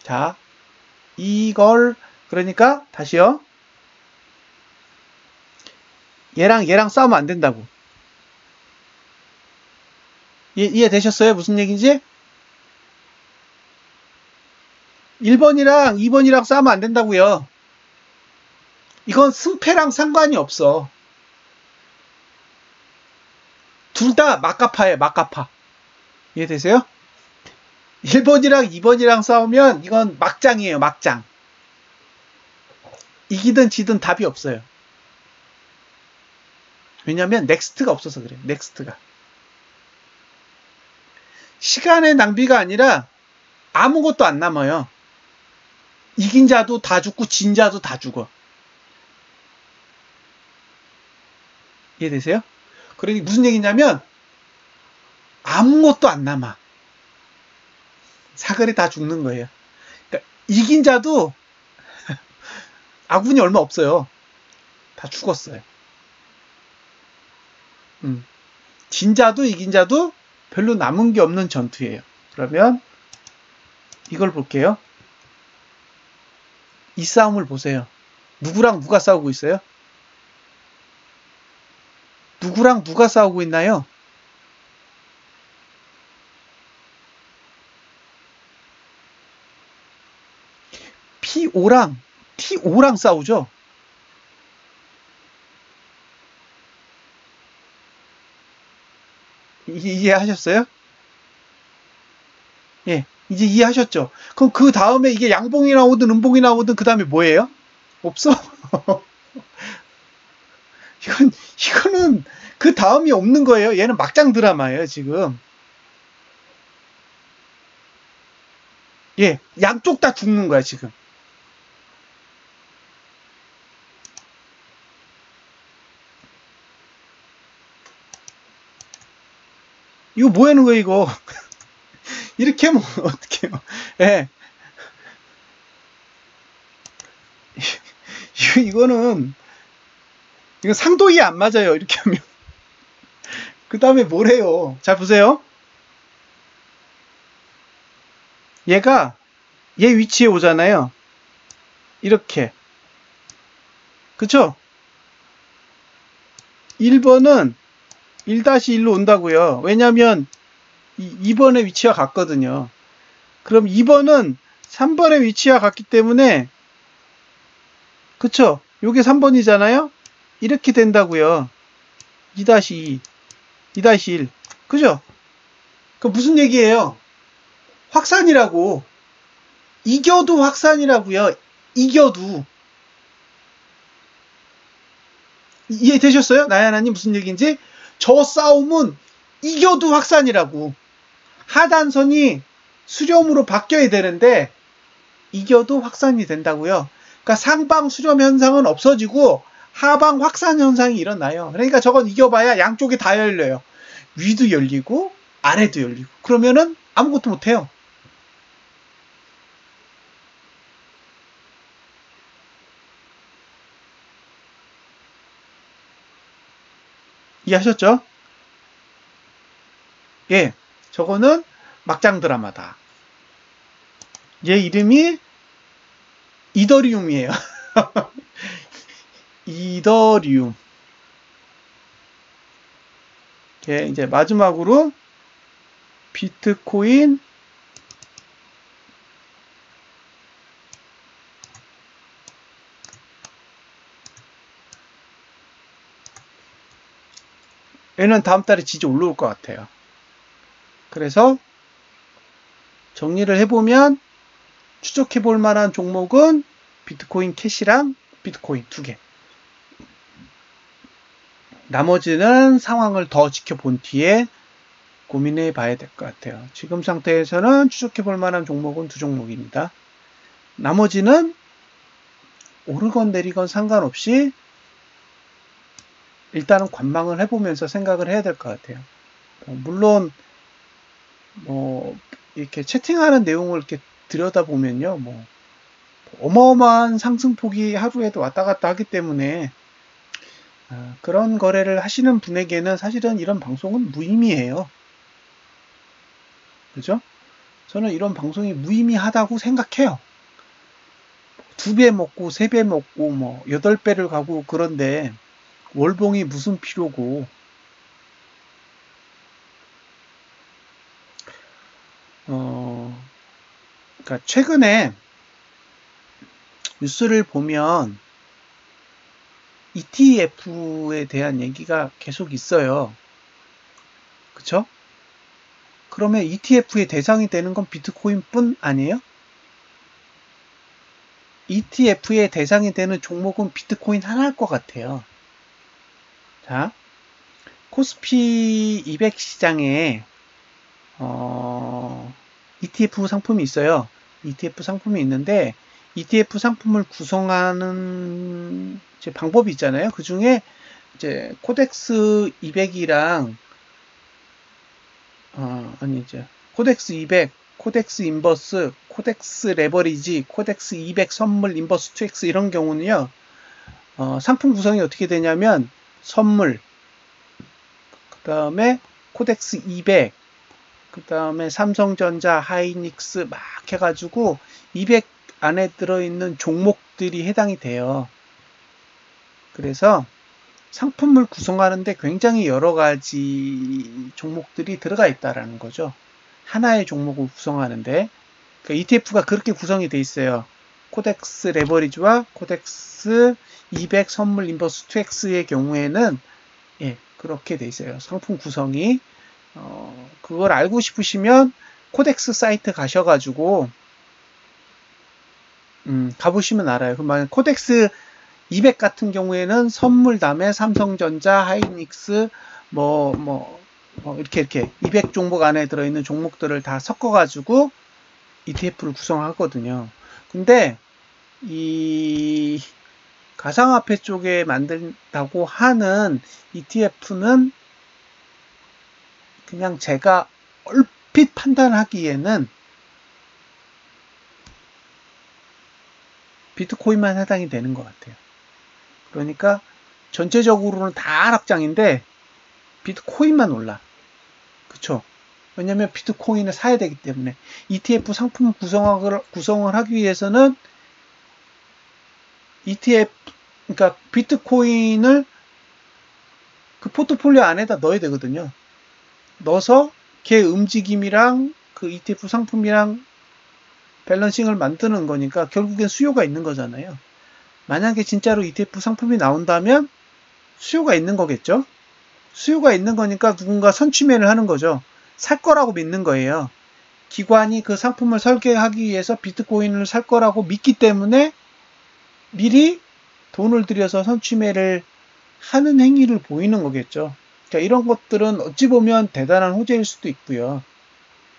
자, 이걸 그러니까 다시요. 얘랑 싸우면 안 된다고. 이해되셨어요? 무슨 얘기인지? 1번이랑 2번이랑 싸우면 안 된다고요. 이건 승패랑 상관이 없어. 둘 다 막가파예요. 막가파. 이해되세요? 1번이랑 2번이랑 싸우면 이건 막장이에요. 막장. 이기든 지든 답이 없어요. 왜냐면 넥스트가 없어서 그래요. 넥스트가. 시간의 낭비가 아니라 아무것도 안 남아요. 이긴 자도 다 죽고 진 자도 다 죽어. 이해되세요? 그러니 무슨 얘기냐면 아무것도 안 남아. 사거리 다 죽는 거예요. 그러니까 이긴 자도 아군이 얼마 없어요. 다 죽었어요. 진 자도 이긴 자도 별로 남은 게 없는 전투예요. 그러면 이걸 볼게요. 이 싸움을 보세요. 누구랑 누가 싸우고 있어요? 누구랑 누가 싸우고 있나요? T5랑 싸우죠? 이해하셨어요? 예, 이제 이해하셨죠? 그럼 그 다음에 이게 양봉이 나오든 음봉이 나오든 그 다음에 뭐예요? 없어? 이거는 그 다음이 없는 거예요. 얘는 막장 드라마예요, 지금. 예, 양쪽 다 죽는 거야, 지금. 이거 뭐 하는 거야, 이거? 이렇게 하면 어떡해요? 예. 이거는 상도이 안 맞아요. 이렇게 하면. 그 다음에 뭘 해요? 잘 보세요. 얘가 얘 위치에 오잖아요. 이렇게. 그쵸? 1번은 1-1로 온다고요. 왜냐면 2번의 위치와 같거든요. 그럼 2번은 3번의 위치와 같기 때문에 그쵸? 요게 3번이잖아요? 이렇게 된다고요. 2-2, 2-1. 그죠? 그 무슨 얘기예요? 확산이라고. 이겨도 확산이라고요. 이겨도. 이해되셨어요? 나야나님 무슨 얘기인지? 저 싸움은 이겨도 확산이라고. 하단선이 수렴으로 바뀌어야 되는데 이겨도 확산이 된다고요. 그러니까 상방 수렴 현상은 없어지고 하방 확산 현상이 일어나요. 그러니까 저건 이겨봐야 양쪽이 다 열려요. 위도 열리고 아래도 열리고. 그러면은 아무것도 못해요. 이해하셨죠? 예, 저거는 막장 드라마다. 얘 이름이 이더리움이에요. 이더리움. 예, 이제 마지막으로 비트코인 얘는 다음 달에 진짜 올라올 것 같아요. 그래서 정리를 해보면 추적해 볼 만한 종목은 비트코인 캐시랑 비트코인 2개. 나머지는 상황을 더 지켜본 뒤에 고민해 봐야 될 것 같아요. 지금 상태에서는 추적해 볼 만한 종목은 2종목입니다. 나머지는 오르건 내리건 상관없이 일단은 관망을 해보면서 생각을 해야 될 것 같아요. 물론 뭐 이렇게 채팅하는 내용을 이렇게 들여다보면요, 뭐 어마어마한 상승폭이 하루에도 왔다 갔다 하기 때문에 그런 거래를 하시는 분에게는 사실은 이런 방송은 무의미해요. 그죠? 저는 이런 방송이 무의미하다고 생각해요. 2배 먹고 3배 먹고 뭐 8배를 가고 그런데 월봉이 무슨 필요고. 그러니까 최근에 뉴스를 보면 ETF에 대한 얘기가 계속 있어요. 그쵸? 그러면 ETF의 대상이 되는 건 비트코인뿐 아니에요? ETF의 대상이 되는 종목은 비트코인 하나일 것 같아요. 자, 코스피 200 시장에 ETF 상품이 있어요. ETF 상품이 있는데 ETF 상품을 구성하는 이제 방법이 있잖아요. 그 중에 이제 코덱스 200이랑 코덱스 200, 코덱스 인버스, 코덱스 레버리지, 코덱스 200 선물 인버스 2X 이런 경우는요. 상품 구성이 어떻게 되냐면 선물, 그 다음에 코덱스 200, 그 다음에 삼성전자, 하이닉스 막 해가지고 200 안에 들어있는 종목들이 해당이 돼요. 그래서 상품을 구성하는데 굉장히 여러 가지 종목들이 들어가 있다라는 거죠. 하나의 종목을 구성하는데 그러니까 ETF가 그렇게 구성이 돼 있어요. 코덱스 레버리지와 코덱스 200 선물 인버스 2X의 경우에는 그렇게 돼 있어요. 상품 구성이 그걸 알고 싶으시면 코덱스 사이트 가셔가지고 가보시면 알아요. 그러면 코덱스 200 같은 경우에는 선물 다음에 삼성전자, 하이닉스 이렇게 200 종목 안에 들어있는 종목들을 다 섞어가지고 ETF를 구성하거든요. 근데 이 가상화폐 쪽에 만든다고 하는 ETF는 그냥 제가 얼핏 판단하기에는 비트코인만 해당이 되는 것 같아요. 그러니까 전체적으로는 다 하락장인데 비트코인만 올라. 그쵸? 왜냐면 비트코인을 사야 되기 때문에 ETF 상품 구성을 하기 위해서는 ETF 그러니까 비트코인을 그 포트폴리오 안에다 넣어야 되거든요. 넣어서 걔 움직임이랑 그 ETF 상품이랑 밸런싱을 만드는 거니까 결국엔 수요가 있는 거잖아요. 만약에 진짜로 ETF 상품이 나온다면 수요가 있는 거겠죠? 수요가 있는 거니까 누군가 선취매를 하는 거죠. 살 거라고 믿는 거예요. 기관이 그 상품을 설계하기 위해서 비트코인을 살 거라고 믿기 때문에 미리 돈을 들여서 선취매를 하는 행위를 보이는 거겠죠. 그러니까 이런 것들은 어찌 보면 대단한 호재일 수도 있고요.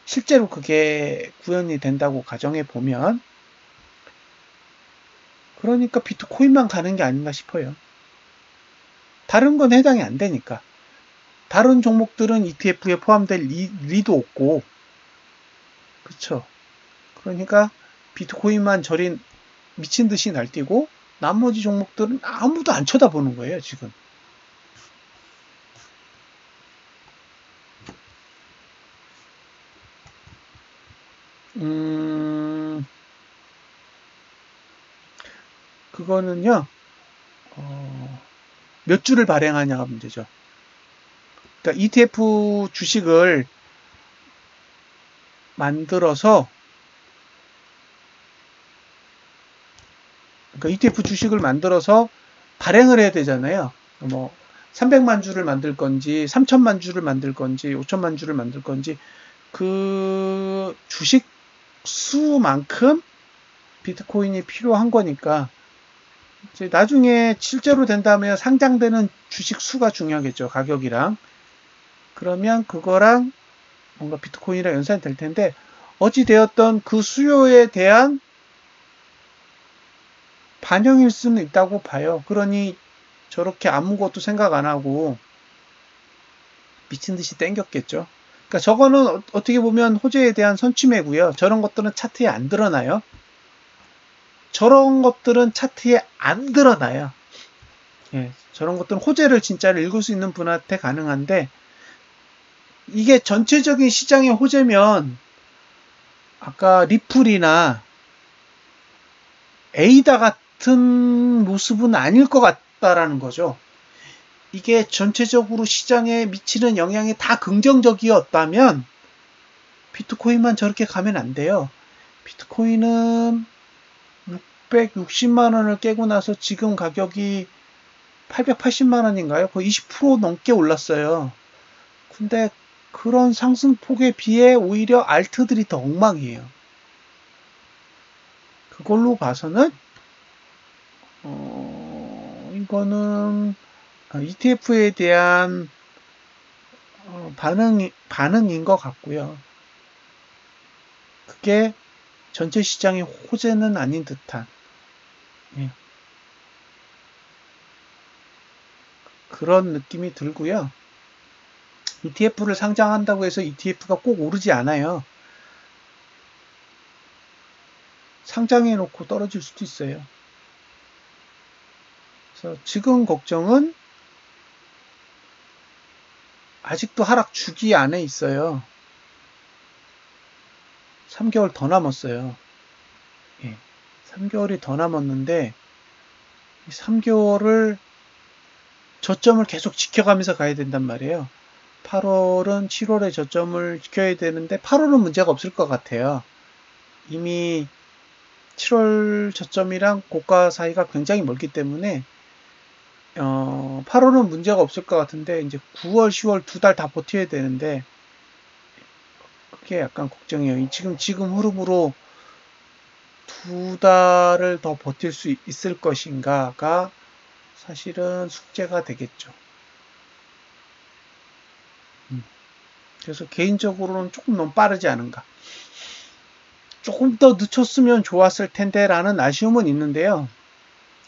실제로 그게 구현이 된다고 가정해 보면 그러니까 비트코인만 가는 게 아닌가 싶어요. 다른 건 해당이 안 되니까. 다른 종목들은 ETF에 포함될 리도 없고 그쵸. 그러니까 비트코인만 저린 미친 듯이 날뛰고 나머지 종목들은 아무도 안 쳐다보는 거예요, 지금. 그거는요, 몇 주를 발행하냐가 문제죠. 그러니까 ETF 주식을 만들어서 발행을 해야 되잖아요. 뭐 300만 주를 만들 건지 3천만 주를 만들 건지 5천만 주를 만들 건지 그 주식 수만큼 비트코인이 필요한 거니까 이제 나중에 실제로 된다면 상장되는 주식 수가 중요하겠죠. 가격이랑. 그러면 그거랑 뭔가 비트코인이랑 연산이 될 텐데 어찌 되었던 그 수요에 대한 반영일 수는 있다고 봐요. 그러니 저렇게 아무것도 생각 안 하고 미친 듯이 땡겼겠죠. 그러니까 저거는 어떻게 보면 호재에 대한 선취매고요. 저런 것들은 차트에 안 드러나요. 저런 것들은 차트에 안 드러나요. 저런 것들은 호재를 진짜로 읽을 수 있는 분한테 가능한데 이게 전체적인 시장의 호재면 아까 리플이나 에이다 같은 모습은 아닐 것 같다라는 거죠. 이게 전체적으로 시장에 미치는 영향이 다 긍정적이었다면 비트코인만 저렇게 가면 안 돼요. 비트코인은 660만 원을 깨고 나서 지금 가격이 880만 원인가요? 거의 20% 넘게 올랐어요. 근데 그런 상승폭에 비해 오히려 알트들이 더 엉망이에요. 그걸로 봐서는 이거는 ETF에 대한 반응인 것 같고요. 그게 전체 시장의 호재는 아닌 듯한 그런 느낌이 들고요. ETF를 상장한다고 해서 ETF가 꼭 오르지 않아요. 상장해놓고 떨어질 수도 있어요. 그래서 지금 걱정은 아직도 하락 주기 안에 있어요. 3개월 더 남았어요. 3개월이 더 남았는데 3개월을 저점을 계속 지켜가면서 가야 된단 말이에요. 8월은 7월에 저점을 지켜야 되는데 8월은 문제가 없을 것 같아요. 이미 7월 저점이랑 고가 사이가 굉장히 멀기 때문에 8월은 문제가 없을 것 같은데 이제 9월, 10월 2달 다 버텨야 되는데 그게 약간 걱정이에요. 지금 흐름으로 2달을 더 버틸 수 있을 것인가가 사실은 숙제가 되겠죠. 그래서 개인적으로는 조금 너무 빠르지 않은가. 조금 더 늦췄으면 좋았을 텐데 라는 아쉬움은 있는데요.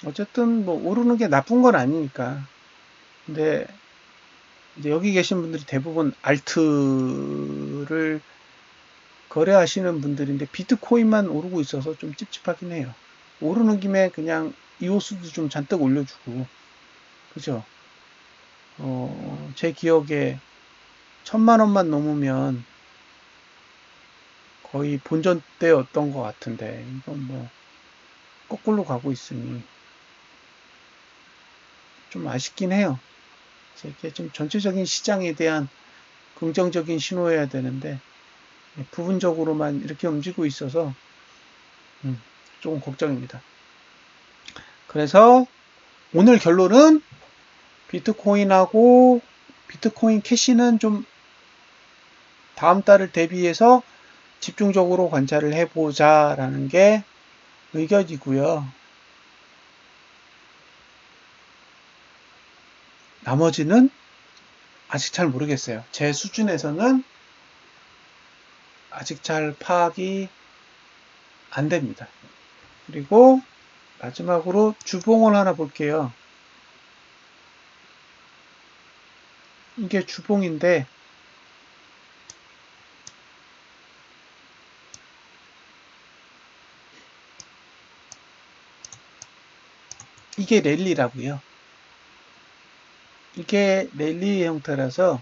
어쨌든 뭐 오르는 게 나쁜 건 아니니까. 근데 이제 여기 계신 분들이 대부분 알트를 거래하시는 분들인데 비트코인만 오르고 있어서 좀 찝찝하긴 해요. 오르는 김에 그냥 이오스도 좀 잔뜩 올려주고, 그죠? 제 기억에 1000만 원만 넘으면 거의 본전 때였던 것 같은데 이건 뭐 거꾸로 가고 있으니 좀 아쉽긴 해요. 이게 좀 전체적인 시장에 대한 긍정적인 신호여야 되는데 부분적으로만 이렇게 움직이고 있어서 조금 걱정입니다. 그래서 오늘 결론은 비트코인하고 비트코인 캐시는 좀 다음 달을 대비해서 집중적으로 관찰을 해보자라는 게 의견이고요. 나머지는 아직 잘 모르겠어요. 제 수준에서는 아직 잘 파악이 안 됩니다. 그리고 마지막으로 주봉을 하나 볼게요. 이게 주봉인데 이게 랠리라고요. 이게 랠리 형태라서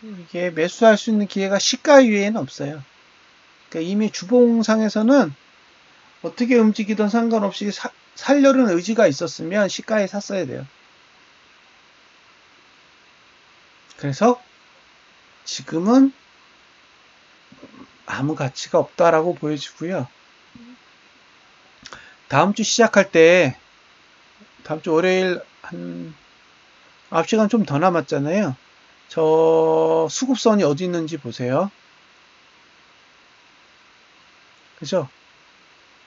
이게 매수할 수 있는 기회가 시가 이외에는 없어요. 그러니까 이미 주봉상에서는 어떻게 움직이든 상관없이 살려는 의지가 있었으면 시가에 샀어야 돼요. 그래서 지금은 아무 가치가 없다라고 보여지고요. 다음 주 시작할 때 다음 주 월요일 한 9시간 좀 더 남았잖아요. 저 수급선이 어디 있는지 보세요. 그죠?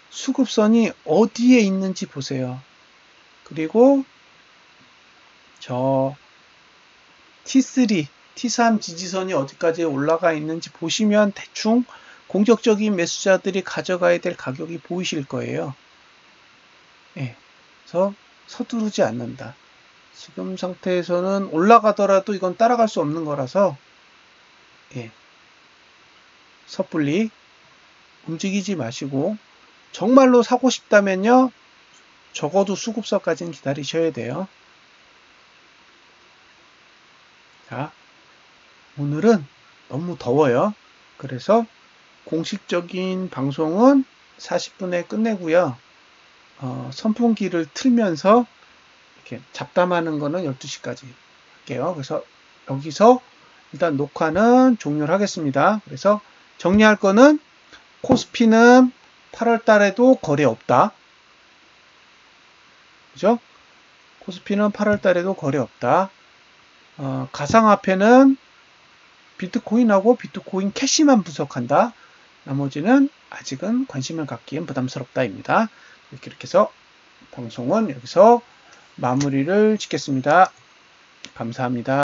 수급선이 어디에 있는지 보세요. 그리고 저 T3, T3 지지선이 어디까지 올라가 있는지 보시면 대충 공격적인 매수자들이 가져가야 될 가격이 보이실 거예요. 그래서 서두르지 않는다. 지금 상태에서는 올라가더라도 이건 따라갈 수 없는 거라서 섣불리 움직이지 마시고 정말로 사고 싶다면요. 적어도 수급서까지는 기다리셔야 돼요. 자, 오늘은 너무 더워요. 그래서 공식적인 방송은 40분에 끝내고요. 선풍기를 틀면서 이렇게 잡담하는 거는 12시까지 할게요. 그래서 여기서 일단 녹화는 종료를 하겠습니다. 그래서 정리할 거는 코스피는 8월 달에도 거래 없다. 그죠? 코스피는 8월 달에도 거래 없다. 가상화폐는 비트코인하고 비트코인 캐시만 분석한다. 나머지는 아직은 관심을 갖기엔 부담스럽다입니다. 이렇게 해서 방송은 여기서 마무리를 짓겠습니다. 감사합니다.